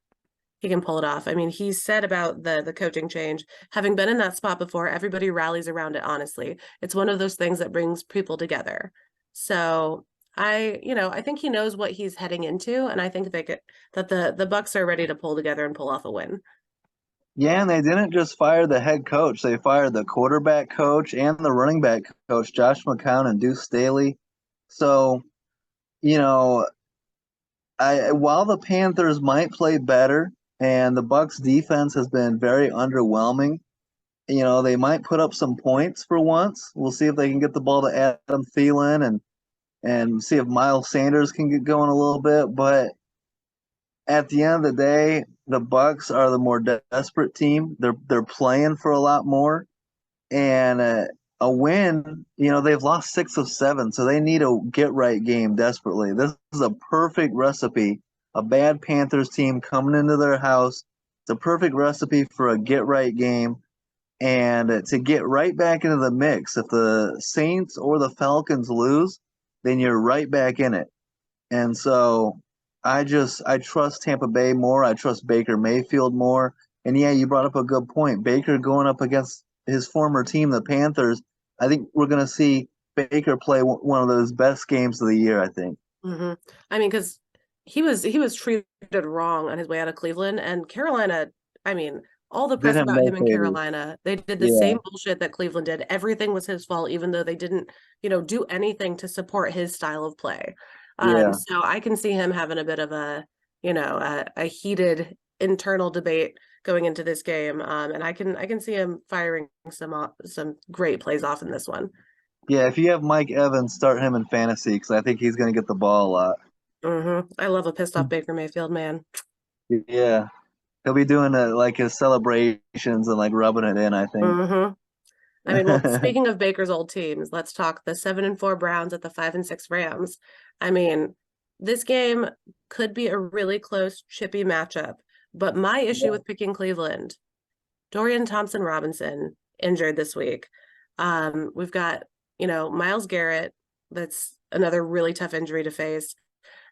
pull it off. I mean, he said about the coaching change, having been in that spot before, everybody rallies around it, honestly. It's one of those things that brings people together. So I think he knows what he's heading into, and I think that the Bucks are ready to pull together and pull off a win. Yeah, and they didn't just fire the head coach; they fired the quarterback coach and the running back coach, Josh McCown and Deuce Staley. So, you know, I while the Panthers might play better and the Bucks defense has been very underwhelming, they might put up some points for once. We'll see if they can get the ball to Adam Thielen and see if Miles Sanders can get going a little bit. But at the end of the day, the Bucks are the more desperate team. They're playing for a lot more, and a win. They've lost 6 of 7, so they need a get right game desperately. This is a perfect recipe. A bad Panthers team coming into their house. It's a perfect recipe for a get right game and to get right back into the mix. If the Saints or the Falcons lose, then you're right back in it. And so I trust Tampa Bay more. I trust Baker Mayfield more. And yeah, you brought up a good point. Baker going up against his former team, the Panthers. I think we're going to see Baker play one of those best games of the year, I think. Hmm. I mean, because he was treated wrong on his way out of Cleveland, and Carolina. I mean, all the Did press him about no him in favors. Carolina, they did the Yeah. same bullshit that Cleveland did. Everything was his fault, even though they didn't, do anything to support his style of play. Yeah. So I can see him having a bit of a heated internal debate going into this game. And I can see him firing some great plays off in this one. Yeah. If you have Mike Evans, start him in fantasy because I think he's going to get the ball a lot. I love a pissed off Baker Mayfield, man. Yeah. He'll be doing like his celebrations and like rubbing it in, I think. I mean, well, speaking of Baker's old teams, let's talk the 7-4 Browns at the 5-6 Rams. I mean, this game could be a really close, chippy matchup. But my issue with picking Cleveland, Dorian Thompson Robinson injured this week. We've got, Myles Garrett. That's another really tough injury to face.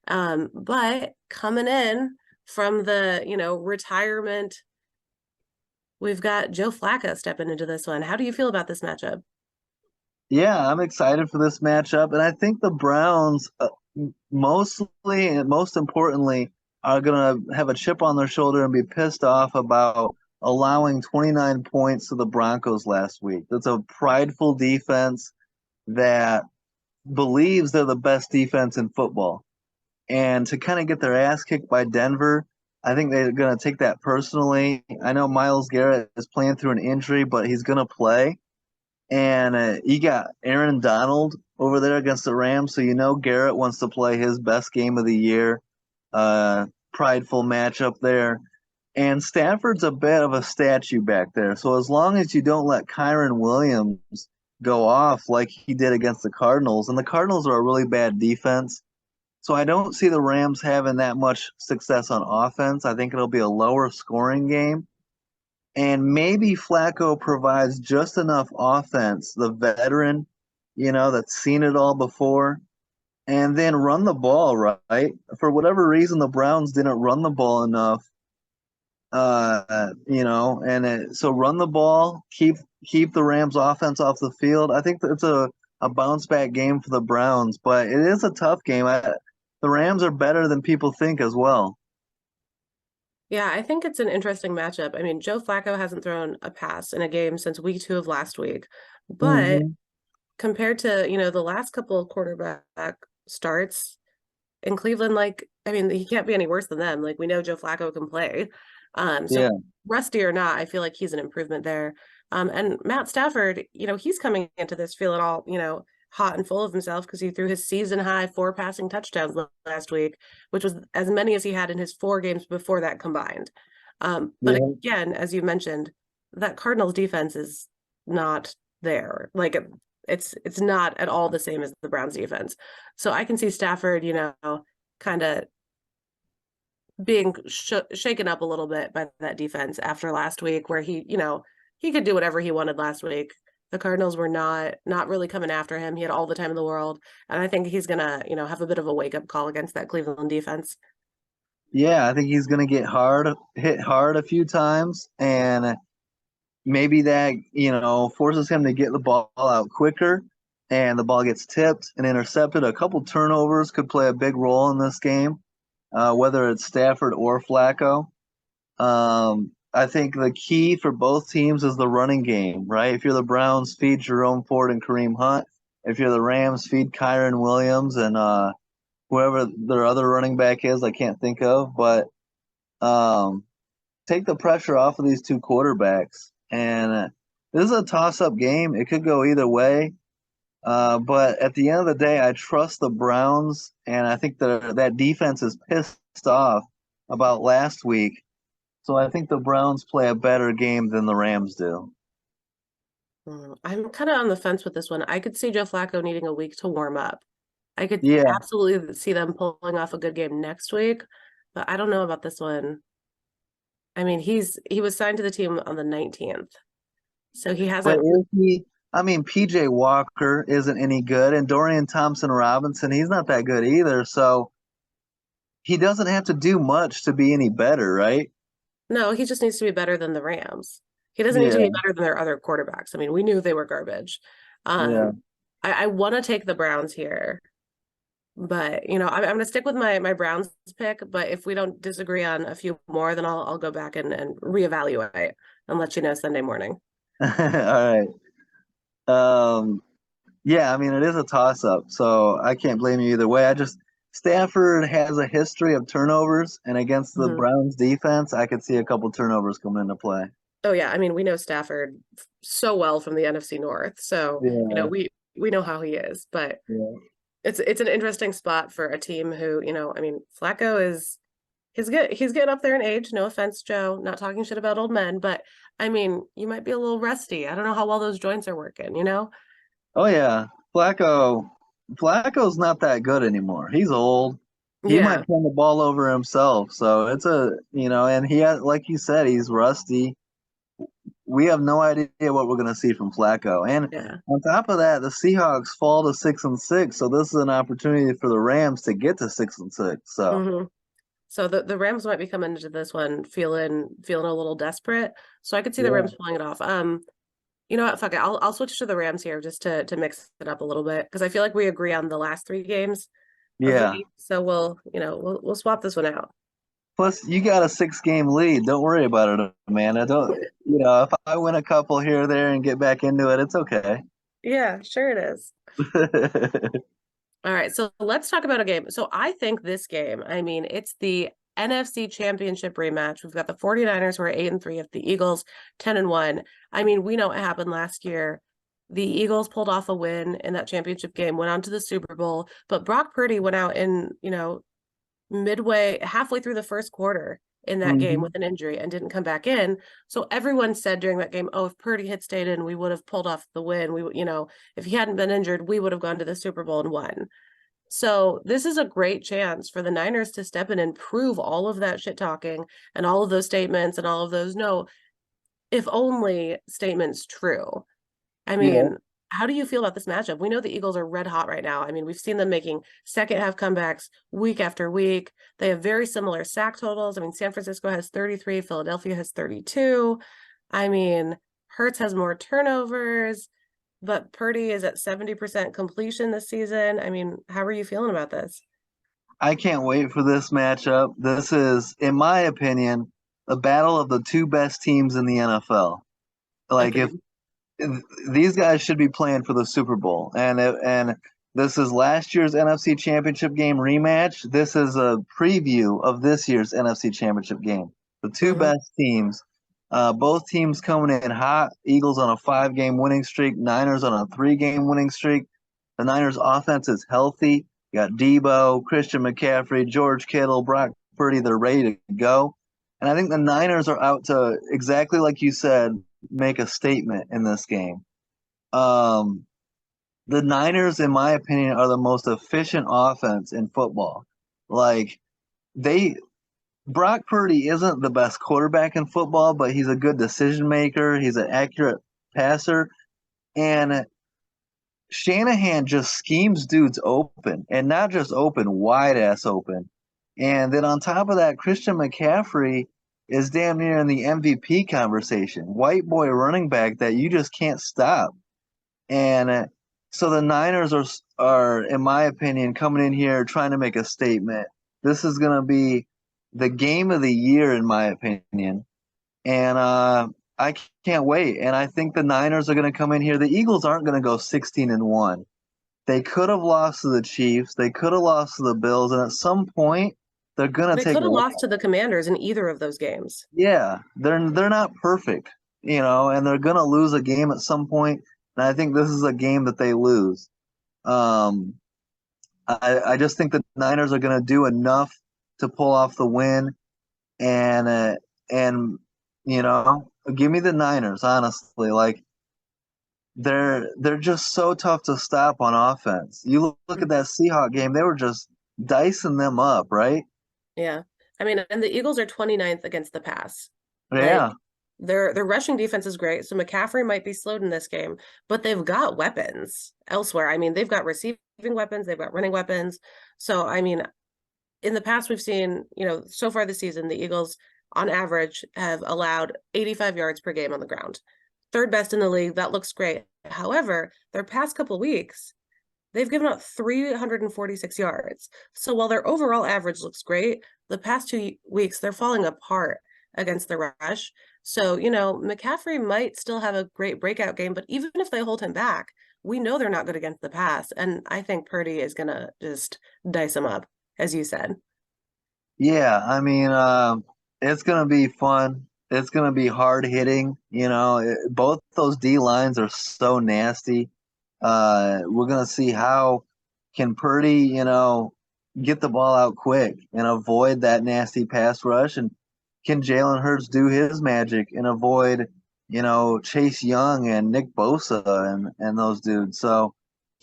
But coming in from the, retirement, we've got Joe Flacco stepping into this one. How do you feel about this matchup? Yeah, I'm excited for this matchup, and I think the Browns, mostly and most importantly, are gonna have a chip on their shoulder and be pissed off about allowing 29 points to the Broncos last week. That's a prideful defense that believes they're the best defense in football, and to kind of get their ass kicked by Denver. I think they're going to take that personally. I know Myles Garrett is playing through an injury, but he's going to play. And you got Aaron Donald over there against the Rams, so Garrett wants to play his best game of the year. Prideful matchup there. And Stafford's a bit of a statue back there. So as long as you don't let Kyron Williams go off like he did against the Cardinals, and the Cardinals are a really bad defense. So I don't see the Rams having that much success on offense. I think it'll be a lower scoring game. And maybe Flacco provides just enough offense, the veteran, that's seen it all before, and then run the ball right. For whatever reason, the Browns didn't run the ball enough. So run the ball, keep the Rams offense off the field. I think it's a bounce back game for the Browns, but it is a tough game. The Rams are better than people think as well. Yeah, I think it's an interesting matchup. I mean, Joe Flacco hasn't thrown a pass in a game since week 2 of last week, but Mm-hmm. compared to, the last couple of quarterback starts in Cleveland, like, I mean, he can't be any worse than them. Like, we know Joe Flacco can play. So Yeah. rusty or not, I feel like he's an improvement there. And Matt Stafford, he's coming into this feeling all, hot and full of himself because he threw his season high 4 passing touchdowns last week, which was as many as he had in his 4 games before that combined. But Yeah. again, as you mentioned, that Cardinals defense is not there. Like it's not at all the same as the Browns defense. So I can see Stafford, kind of being shaken up a little bit by that defense after last week, where he could do whatever he wanted last week. The Cardinals were not really coming after him. He had all the time in the world, and I think he's gonna have a bit of a wake up call against that Cleveland defense. Yeah, I think he's going to get hit hard a few times, and maybe that, forces him to get the ball out quicker, and the ball gets tipped and intercepted. A couple turnovers could play a big role in this game, whether it's Stafford or Flacco. I think the key for both teams is the running game, right? If you're the Browns, feed Jerome Ford and Kareem Hunt. If you're the Rams, feed Kyren Williams and whoever their other running back is, I can't think of. But um, take the pressure off of these two quarterbacks. And this is a toss-up game. It could go either way. But at the end of the day, I trust the Browns, and I think that defense is pissed off about last week. So I think the Browns play a better game than the Rams do. I'm kind of on the fence with this one. I could see Joe Flacco needing a week to warm up. I could Yeah, absolutely see them pulling off a good game next week, but I don't know about this one. I mean, he was signed to the team on the 19th, so he but hasn't. is he? I mean, PJ Walker isn't any good, and Dorian Thompson Robinson, he's not that good either. So he doesn't have to do much to be any better, right? No, he just needs to be better than the Rams. He doesn't need to be Yeah, better than their other quarterbacks. I mean, we knew they were garbage. yeah. I want to take the Browns here, but I'm going to stick with my Browns pick. But if we don't disagree on a few more, then I'll go back and reevaluate and let you know Sunday morning. All right. Um, yeah, I mean, it is a toss up, so I can't blame you either way. Stafford has a history of turnovers, and against the Mhm. Browns defense, I could see a couple turnovers coming into play. Oh yeah, I mean we know Stafford so well from the NFC North, so Yeah, we know how he is. But yeah. it's an interesting spot for a team who I mean Flacco is he's getting up there in age. No offense, Joe, not talking shit about old men, but I mean you might be a little rusty. I don't know how well those joints are working. Oh yeah, Flacco's not that good anymore. He's old. He Yeah, might turn the ball over himself. So it's and he has, like you said, he's rusty. We have no idea what we're going to see from Flacco. And yeah. on top of that, the Seahawks fall to 6-6. So this is an opportunity for the Rams to get to 6-6. So hmm So the Rams might be coming into this one feeling a little desperate. So I could see the yeah, Rams pulling it off. You know what? Fuck it. I'll switch to the Rams here just to mix it up a little bit because I feel like we agree on the last 3 games of the yeah. week. So we'll swap this one out. Plus, you got a 6-game lead. Don't worry about it, Amanda. Don't if I win a couple here or there and get back into it, it's okay. Yeah, sure it is. All right, so let's talk about a game. So I think this game, I mean, it's the NFC Championship rematch. We've got the 49ers who are 8-3, if the Eagles 10-1. I mean, we know what happened last year. The Eagles pulled off a win in that championship game, went on to the Super Bowl, but Brock Purdy went out in, halfway through the first quarter in that game hmm with an injury and didn't come back in. So everyone said during that game, oh, if Purdy had stayed in, we would have pulled off the win. If he hadn't been injured, we would have gone to the Super Bowl and won. So this is a great chance for the Niners to step in and prove all of that shit talking and all of those statements and all of those no, if only statements true. I Yeah. mean, how do you feel about this matchup? We know the Eagles are red hot right now. I mean, we've seen them making second half comebacks week after week. They have very similar sack totals. I mean, San Francisco has 33, Philadelphia has 32. I mean, Hurts has more turnovers, but Purdy is at 70% completion this season. I mean, how are you feeling about this? I can't wait for this matchup. This is, in my opinion, the battle of the two best teams in the NFL. Like Agreed. if these guys should be playing for the Super Bowl, and this is last year's NFC Championship game rematch. This is a preview of this year's NFC Championship game. The two hmm best teams. Both teams coming in hot. Eagles on a 5-game winning streak. Niners on a 3-game winning streak. The Niners offense is healthy. You got Debo, Christian McCaffrey, George Kittle, Brock Purdy. They're ready to go. And I think the Niners are out to, exactly like you said, make a statement in this game. The Niners, in my opinion, are the most efficient offense in football. Like, they Brock Purdy isn't the best quarterback in football, but he's a good decision maker. He's an accurate passer. And Shanahan just schemes dudes open, and not just open, wide ass open. And then on top of that, Christian McCaffrey is damn near in the MVP conversation. White boy running back that you just can't stop. And so the Niners are, in my opinion, coming in here trying to make a statement. This is going to be the game of the year, in my opinion. And I can't wait. And I think the Niners are going to come in here. The Eagles aren't going to go 16-1. They could have lost to the Chiefs. They could have lost to the Bills. And at some point, they're going to They take could have lost to the Commanders in either of those games. Yeah, they're not perfect, and they're going to lose a game at some point. And I think this is a game that they lose. Um, I just think the Niners are going to do enough to pull off the win, and give me the Niners. Honestly, like they're just so tough to stop on offense. You look at that Seahawks game; they were just dicing them up, right? Yeah. I mean, and the Eagles are 29th against the pass. Like Yeah, their rushing defense is great. So McCaffrey might be slowed in this game, but they've got weapons elsewhere. I mean, they've got receiving weapons, they've got running weapons. So I mean, in the past we've seen, so far this season, the Eagles on average have allowed 85 yards per game on the ground. Third best in the league. That looks great. However, their past couple weeks, they've given up 346 yards. So while their overall average looks great, the past 2 weeks, they're falling apart against the rush. So, McCaffrey might still have a great breakout game, but even if they hold him back, we know they're not good against the pass. And I think Purdy is going to just dice him up, as you said. yeah. I mean, it's gonna be fun. It's gonna be hard hitting. Both those D lines are so nasty. We're gonna see how can Purdy, get the ball out quick and avoid that nasty pass rush, and can Jalen Hurts do his magic and avoid, Chase Young and Nick Bosa and those dudes. So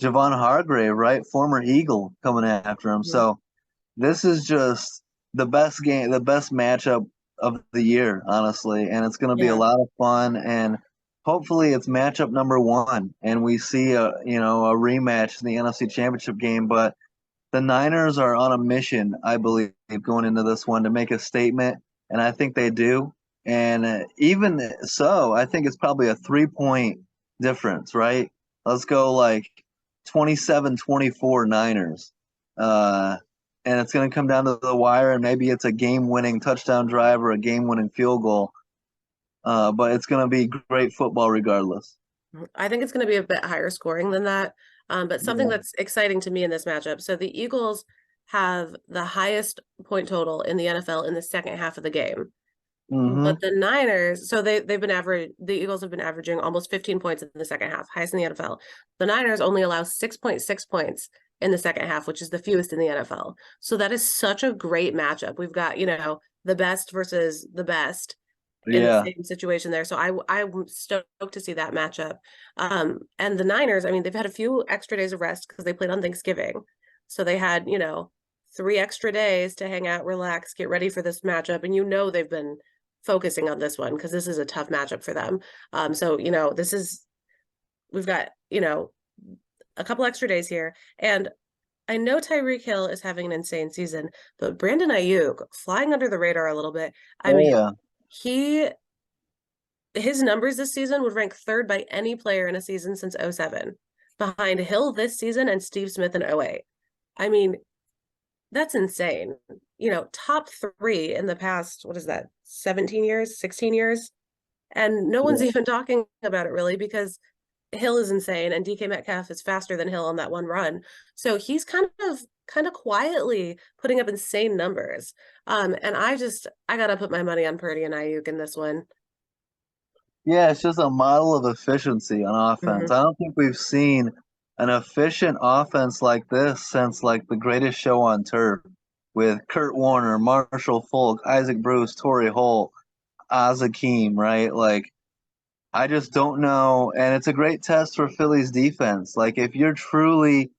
Javon Hargrave, right, former Eagle, coming after him. Mhm. So this is just the best game, the best matchup of the year, honestly, and it's going to be a Yeah. lot of fun. And hopefully, it's matchup number one, and we see a rematch in the NFC Championship game. But the Niners are on a mission, I believe, going into this one to make a statement, and I think they do. And even so, I think it's probably a 3-point difference, right? Let's go like 27-24 Niners. Uh, and it's going to come down to the wire, and maybe it's a game-winning touchdown drive or a game-winning field goal. But it's going to be great football regardless. I think it's going to be a bit higher scoring than that. But something Yeah. that's exciting to me in this matchup. So the Eagles have the highest point total in the NFL in the second half of the game. Mm-hmm. But the Niners, so the Eagles have been averaging almost 15 points in the second half, highest in the NFL. The Niners only allow 6.6 points in the second half, which is the fewest in the NFL. So that is such a great matchup. We've got, the best versus the best in the Yeah. same situation there. So I'm stoked to see that matchup. And the Niners, I mean, they've had a few extra days of rest because they played on Thanksgiving. So they had, 3 extra days to hang out, relax, get ready for this matchup. And they've been focusing on this one because this is a tough matchup for them. So, we've got, a couple extra days here. And I know Tyreek Hill is having an insane season, but Brandon Ayuk flying under the radar a little bit. I Oh mean, yeah. his numbers this season would rank third by any player in a season since 07, behind Hill this season and Steve Smith in 08. I mean, that's insane. Top 3 in the past, what is that, 17 years, 16 years? And no one's Yeah. even talking about it really because Hill is insane and DK Metcalf is faster than Hill on that one run. So he's kind of quietly putting up insane numbers. And I gotta put my money on Purdy and Ayuk in this one. Yeah, it's just a model of efficiency on offense. Mhm. I don't think we've seen an efficient offense like this since like the Greatest Show on Turf with Kurt Warner, Marshall Falk, Isaac Bruce, Torrey Holt, Azakim, right? Like I just don't know, and it's a great test for Philly's defense. Like if you're truly,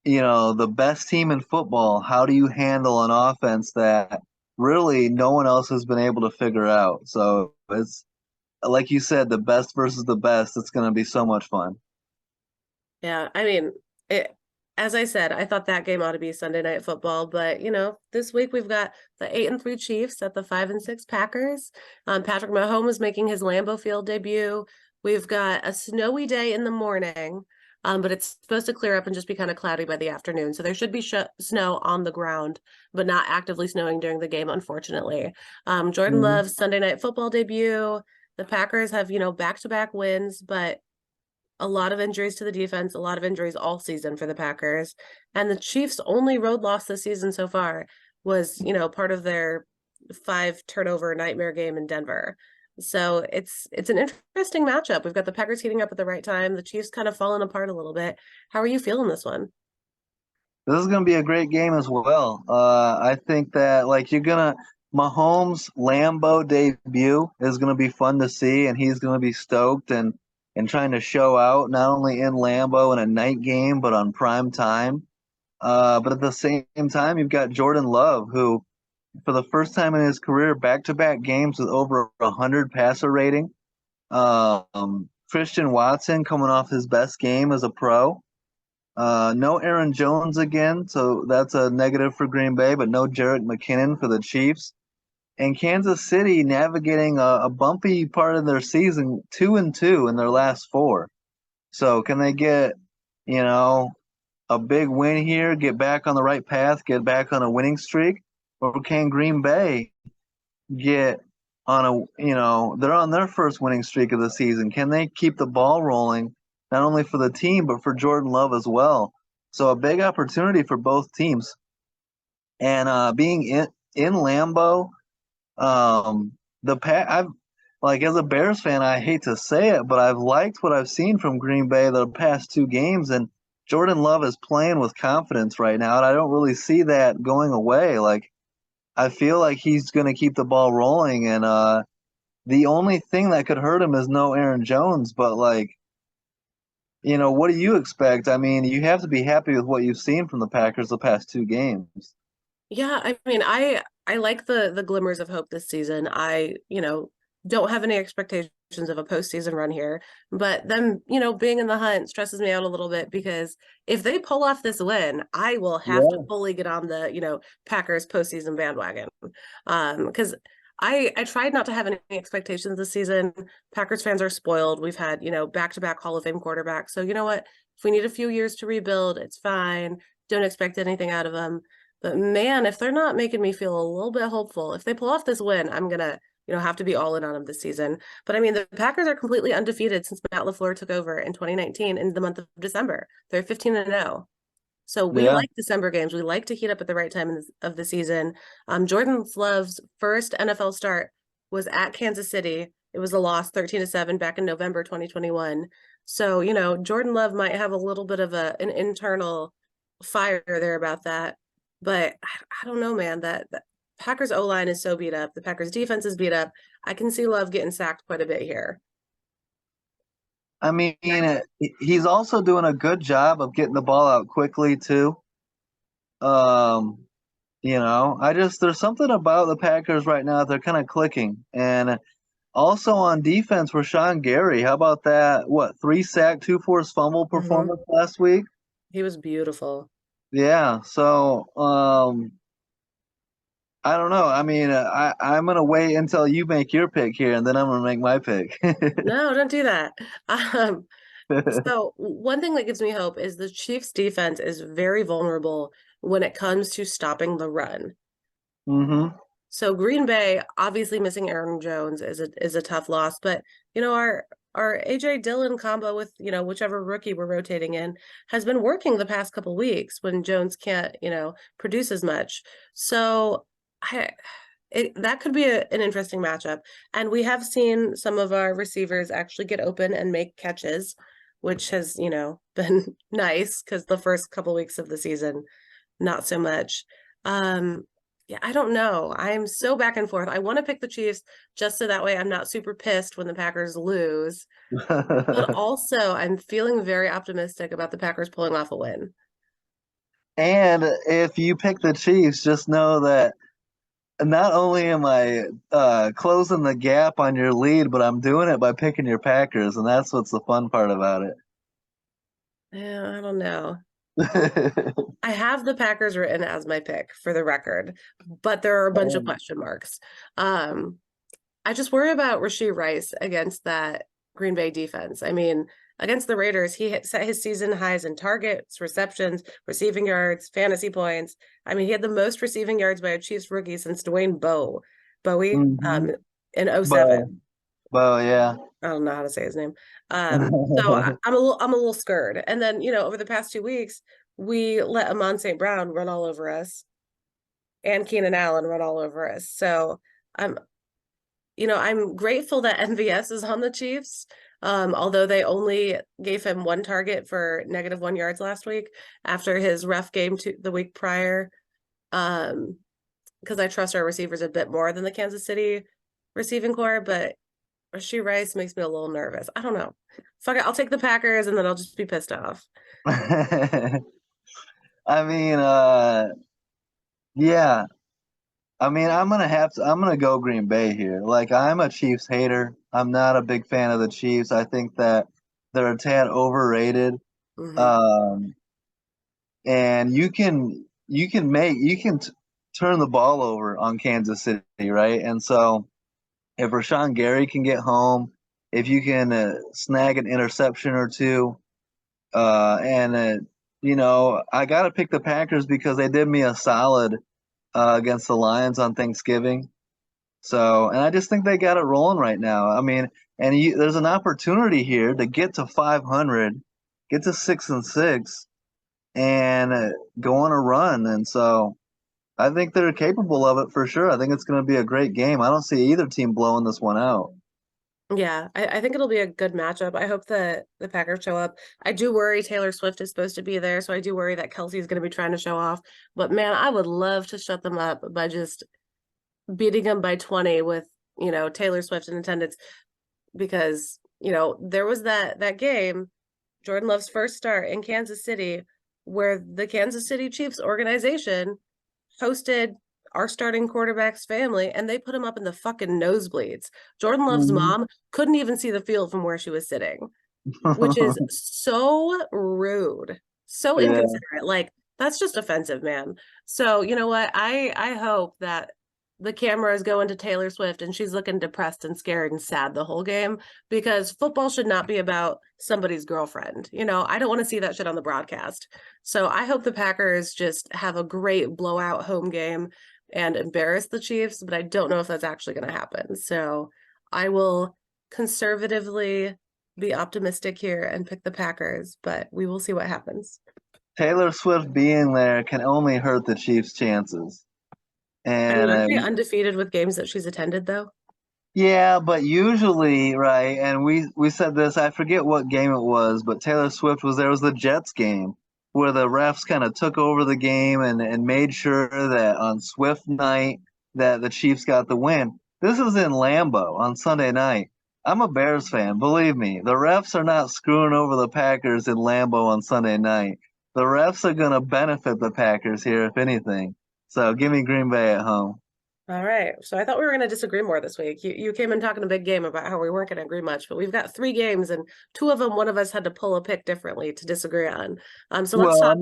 the best team in football, how do you handle an offense that really no one else has been able to figure out? So it's like you said, the best versus the best. It's going to be so much fun. Yeah, I mean, it, as I said, I thought that game ought to be Sunday Night Football, but this week we've got the 8-3 Chiefs at the 5-6 Packers. Patrick Mahomes making his Lambeau Field debut. We've got a snowy day in the morning, but it's supposed to clear up and just be kind of cloudy by the afternoon. So there should be snow on the ground, but not actively snowing during the game, unfortunately. Jordan Mhm. Love's Sunday Night Football debut. The Packers have, back-to-back wins, but a lot of injuries to the defense, a lot of injuries all season for the Packers. And the Chiefs' only road loss this season so far was, part of their 5 turnover nightmare game in Denver. So it's an interesting matchup. We've got the Packers heating up at the right time, the Chiefs kind of falling apart a little bit. How are you feeling this one? This is going to be a great game as well. I think that like you're gonna Mahomes Lambeau debut is going to be fun to see, and he's going to be stoked and trying to show out not only in Lambeau in a night game but on prime time. But at the same time, you've got Jordan Love, who for the first time in his career, back-to-back games with over 100 passer rating. Christian Watson coming off his best game as a pro. No Aaron Jones again, so that's a negative for Green Bay, but no Jerick McKinnon for the Chiefs. And Kansas City navigating a bumpy part of their season, 2-2 in their last four. So can they get, you know, a big win here, get back on the right path, get back on a winning streak, or can Green Bay get on they're on their first winning streak of the season. Can they keep the ball rolling, not only for the team, but for Jordan Love as well? So a big opportunity for both teams. And being in Lambeau, I've like as a Bears fan, I hate to say it, but I've liked what I've seen from Green Bay the past two games, and Jordan Love is playing with confidence right now, and I don't really see that going away. Like I feel like he's going to keep the ball rolling, and the only thing that could hurt him is no Aaron Jones. But like, what do you expect? I mean, you have to be happy with what you've seen from the Packers the past two games. Yeah, I mean, I like the glimmers of hope this season. I, don't have any expectations of a postseason run here, but them, being in the hunt stresses me out a little bit because if they pull off this win, I will have to Yeah, fully get on the, Packers postseason bandwagon. Because I tried not to have any expectations this season. Packers fans are spoiled. We've had, back-to-back Hall of Fame quarterbacks. So you know what? If we need a few years to rebuild, it's fine. Don't expect anything out of them. But man, if they're not making me feel a little bit hopeful, if they pull off this win, I'm gonna, have to be all in on them this season. But I mean, the Packers are completely undefeated since Matt LaFleur took over in 2019 in the month of December. They're 15-0. So we yeah. like December games. We like to heat up at the right time of the season. Jordan Love's first NFL start was at Kansas City. It was a loss 13-7 back in November 2021. So, Jordan Love might have a little bit of an internal fire there about that. But I don't know, man. That Packers O line is so beat up. The Packers defense is beat up. I can see Love getting sacked quite a bit here. I mean, he's also doing a good job of getting the ball out quickly too. Um, I just there's something about the Packers right now. They're kind of clicking, and also on defense, Rashawn Gary. How about that? What, 3 sack, 2 forced fumble Hmm. performance last week? He was beautiful. Yeah. So, I don't know. I mean, I'm gonna wait until you make your pick here, and then I'm gonna make my pick. No, don't do that. Um, so one thing that gives me hope is the Chiefs defense is very vulnerable when it comes to stopping the run. hmm So Green Bay, obviously missing Aaron Jones is a tough loss, but our AJ Dillon combo with, whichever rookie we're rotating in has been working the past couple weeks when Jones can't, produce as much. So I That could be an interesting matchup. And we have seen some of our receivers actually get open and make catches, which has, been nice because the first couple weeks of the season, not so much. Yeah, I don't know. I am so back and forth. I want to pick the Chiefs just so that way I'm not super pissed when the Packers lose. But also, I'm feeling very optimistic about the Packers pulling off a win. And if you pick the Chiefs, just know that not only am I closing the gap on your lead, but I'm doing it by picking your Packers, and that's what's the fun part about Yeah, I don't know. it. I have the Packers written as my pick for the record, but there are a bunch of question marks. Um, I just worry about Rashee Rice against that Green Bay defense. I mean, against the Raiders, set his season highs in targets, receptions, receiving yards, fantasy points. I mean, he had the most receiving yards by a Chiefs rookie since Dwayne Bowie, Mm-hmm. in '07. But, well, yeah. I don't know how to say his name. So I'm a little scared. And then, over the past 2 weeks, we let Amon St. Brown run all over us and Keenan Allen run all over us. So I'm I'm grateful that MVS is on the Chiefs. Although they only gave him one target for -1 yards last week after his rough game the week prior. Because I trust our receivers a bit more than the Kansas City receiving core, but Rashee Rice makes me a little nervous. I don't know. Fuck it, I'll take the Packers and then I'll just be pissed off. I mean, yeah. I mean, I'm gonna go Green Bay here. Like, I'm a Chiefs hater. I'm not a big fan of the Chiefs. I think that they're a tad overrated. Hmm. Um, and you can turn the ball over on Kansas City, right? And so if Rashawn Gary can get home, if you can snag an interception or two, and I got to pick the Packers because they did me a solid against the Lions on Thanksgiving. So, and I just think they got it rolling right now. I mean, and there's an opportunity here to get to 500, get to 6-6, and go on a run. And so, I think they're capable of it for sure. I think it's going to be a great game. I don't see either team blowing this one out. Yeah, I think it'll be a good matchup. I hope that the Packers show up. I do worry Taylor Swift is supposed to be there, so I do worry that Kelsey is going to be trying to show off. But man, I would love to shut them up by just beating them by 20 with, Taylor Swift in attendance because, there was that game, Jordan Love's first start in Kansas City, where the Kansas City Chiefs organization hosted our starting quarterback's family and they put him up in the fucking nosebleeds. Jordan Love's Mhm. mom couldn't even see the field from where she was sitting, which is so rude, so Yeah. inconsiderate. Like, that's just offensive, man. So, you know what? I hope that the cameras go into Taylor Swift and she's looking depressed and scared and sad the whole game because football should not be about somebody's girlfriend. I don't want to see that shit on the broadcast. So I hope the Packers just have a great blowout home game and embarrass the Chiefs, but I don't know if that's actually going to happen. So I will conservatively be optimistic here and pick the Packers, but we will see what happens. Taylor Swift being there can only hurt the Chiefs' chances. I mean, And aren't they undefeated with games that she's attended though? yeah, but usually, right? And we said this. I forget what game it was, but Taylor Swift was there. It was the Jets game where the refs kind of took over the game and made sure that on Swift night that the Chiefs got the win. This was in Lambeau on Sunday night. I'm a Bears fan. Believe me, the refs are not screwing over the Packers in Lambeau on Sunday night. The refs are going to benefit the Packers here, if anything. So give me Green Bay at home. All right. So I thought we were going to disagree more this week. You came in talking a big game about how we weren't going to agree much, but we've got 3 games and two of them, one of us had to pull a pick differently to disagree on. So let's Well, talk.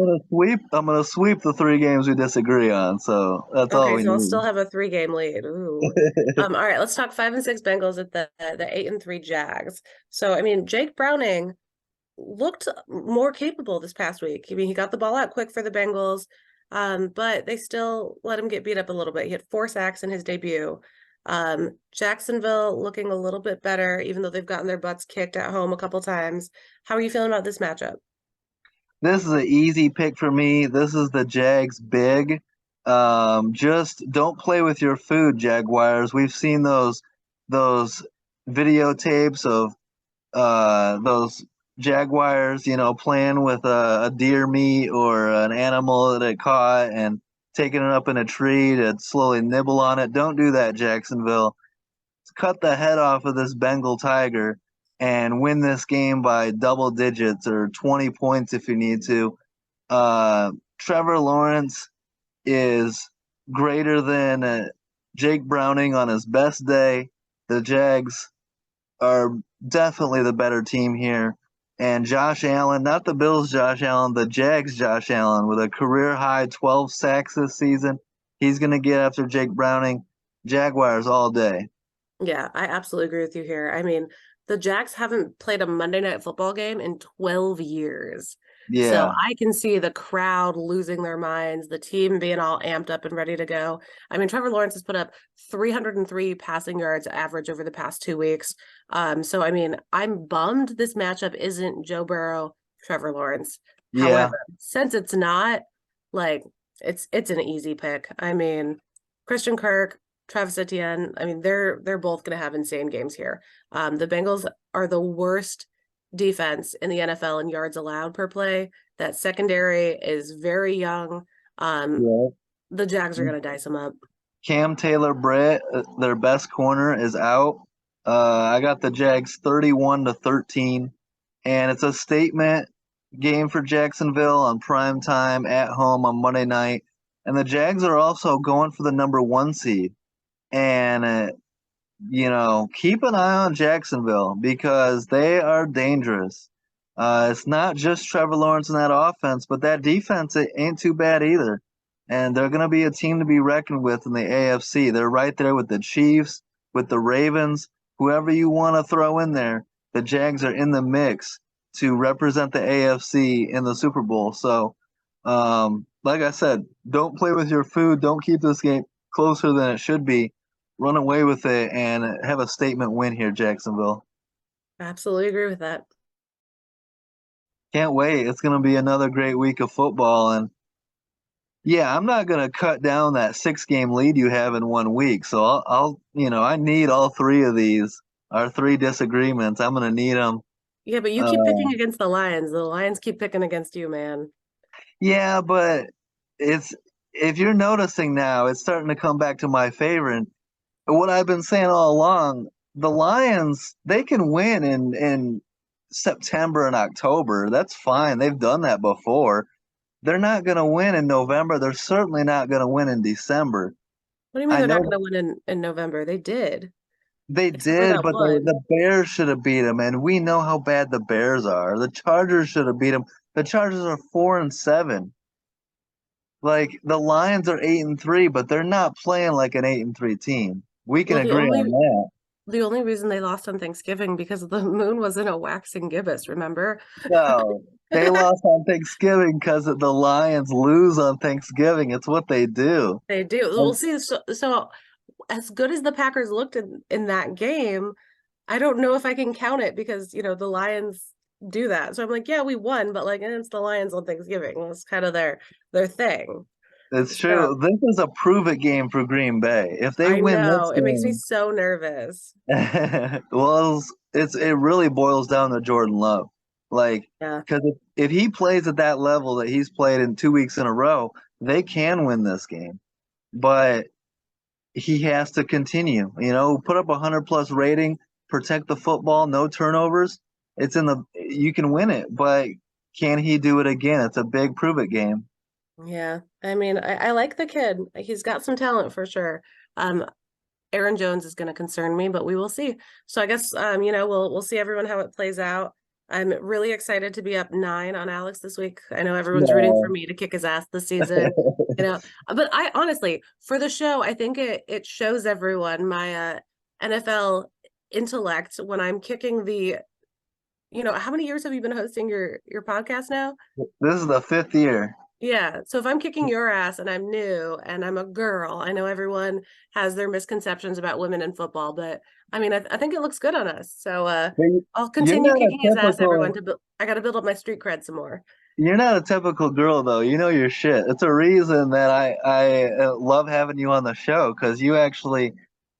I'm gonna sweep the 3 games we disagree on. So that's all Okay, we so I'll still need. have a 3-game lead. Ooh. All right, let's talk 5-6 Bengals at the 8-3 Jags. So I mean, Jake Browning looked more capable this past week. I mean, he got the ball out quick for the Bengals, but they still let him get beat up a little bit. He had 4 sacks in his debut. Jacksonville looking a little bit better, even though they've gotten their butts kicked at home a couple times. How are you feeling about this matchup? This is an easy pick for me. This is the Jags big. Just don't play with your food, Jaguars. We've seen those videotapes of those jaguars, playing with a deer meat or an animal that it caught and taking it up in a tree to slowly nibble on it. Don't do that, Jacksonville. Cut the head off of this Bengal tiger and win this game by double digits or 20 points if you need to. Trevor Lawrence is greater than Jake Browning on his best day. The Jags are definitely the better team here. And Josh Allen, not the Bills Josh Allen, the Jags Josh Allen, with a career high 12 sacks this season. He's going to get after Jake Browning. Jaguars all day. Yeah, I absolutely agree with you here. I mean, the Jags haven't played a Monday Night Football game in 12 years. So Yeah. I can see the crowd losing their minds, the team being all amped up and ready to go. I mean, Trevor Lawrence has put up 303 passing yards average over the past 2 weeks. So I mean, I'm bummed this matchup isn't Joe Burrow, Trevor Lawrence. Yeah. However, since it's not, like it's an easy pick. I mean, Christian Kirk, Travis Etienne, I mean, they're both going to have insane games here. The Bengals are the worst defense in the NFL in yards allowed per play. That secondary is very young. Yeah. The Jags are going to dice them up. Cam Taylor Britt, their best corner, is out. I got the Jags 31-13, and it's a statement game for Jacksonville on prime time at home on Monday night. And the Jags are also going for the number 1 seed. And keep an eye on Jacksonville because they are dangerous. It's not just Trevor Lawrence in that offense, but that defense it ain't too bad either. And they're going to be a team to be reckoned with in the AFC. They're right there with the Chiefs, with the Ravens, whoever you want to throw in there. The Jags are in the mix to represent the AFC in the Super Bowl. So, like I said, don't play with your food. Don't keep this game closer than it should be. Run away with it and have a statement win here, Jacksonville. Absolutely agree with that. Can't wait. It's going to be another great week of football. And yeah, I'm not going to cut down that 6-game lead you have in 1 week. So I need all 3 of these, our 3 disagreements. I'm going to need them. Yeah, but you keep picking against the Lions. The Lions keep picking against you, man. Yeah, but if you're noticing now, it's starting to come back to my favor. And what I've been saying all along, the Lions, they can win in September and October. That's fine. They've done that before. They're not going to win in November. They're certainly not going to win in December. What do you mean I they're not know going to win in November? They did, they except for did, that but one. the Bears should have beat them, and we know how bad the Bears are. The Chargers should have beat them. The Chargers are 4-7. Like the Lions are 8-3, but they're not playing like an 8-3 team. We can Well, agree on that. the only reason they lost on Thanksgiving because the moon was in a waxing gibbous, remember? No, they lost on Thanksgiving because the Lions lose on Thanksgiving. It's what they do. They do. We'll And see. So as good as the Packers looked in that game, I don't know if I can count it because, the Lions do that. So I'm like, yeah, we won, but like it's the Lions on Thanksgiving. It's kind of their thing. it's So true. This is a prove it game for Green Bay. If they I win know this it makes me game, so nervous. well, it really boils down to Jordan Love. Like, Yeah. because if he plays at that level that he's played in 2 weeks in a row, they can win this game. But he has to continue. Put up 100+ rating, protect the football, no turnovers. You can win it, but can he do it again? It's a big prove it game. Yeah. I mean, I like the kid. He's got some talent for sure. Um, Aaron Jones is going to concern me, but we will see. So I guess we'll see everyone how it plays out. I'm really excited to be up 9 on Alex this week. I know everyone's rooting for No. me to kick his ass this season, but I honestly, for the show, I think it shows everyone my NFL intellect when I'm kicking how many years have you been hosting your podcast now? This is the 5th year. Yeah. So if I'm kicking your ass and I'm new and I'm a girl, I know everyone has their misconceptions about women in football, but I mean, I think it looks good on us. So But I'll you're continue not a kicking his ass, everyone. typical I got to build up my street cred some more. You're not a typical girl though. You know your shit. It's a reason that I love having you on the show because you actually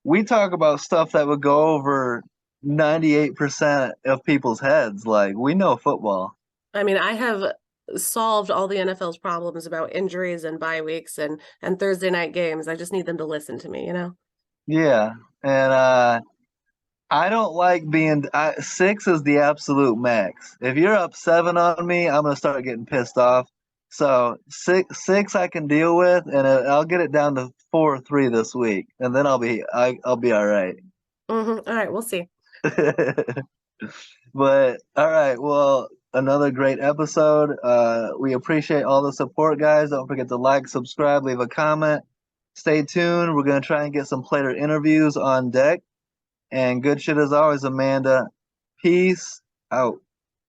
we talk about stuff that would go over 98% of people's heads. Like we know football. I mean, I have solved all the NFL's problems about injuries and bye weeks and Thursday night games. I just need them to listen to me, you know? Yeah, and I don't like being 6 is the absolute max. If you're up 7 on me, I'm gonna start getting pissed off. So six I can deal with, and I'll get it down to 4-3 this week, and then I'll be all right. All right, we'll see. But all right, well, another great episode. We appreciate all the support, guys. Don't forget to like, subscribe, leave a comment. Stay tuned. We're gonna try and get some player interviews on deck. And good shit as always, Amanda. Peace out.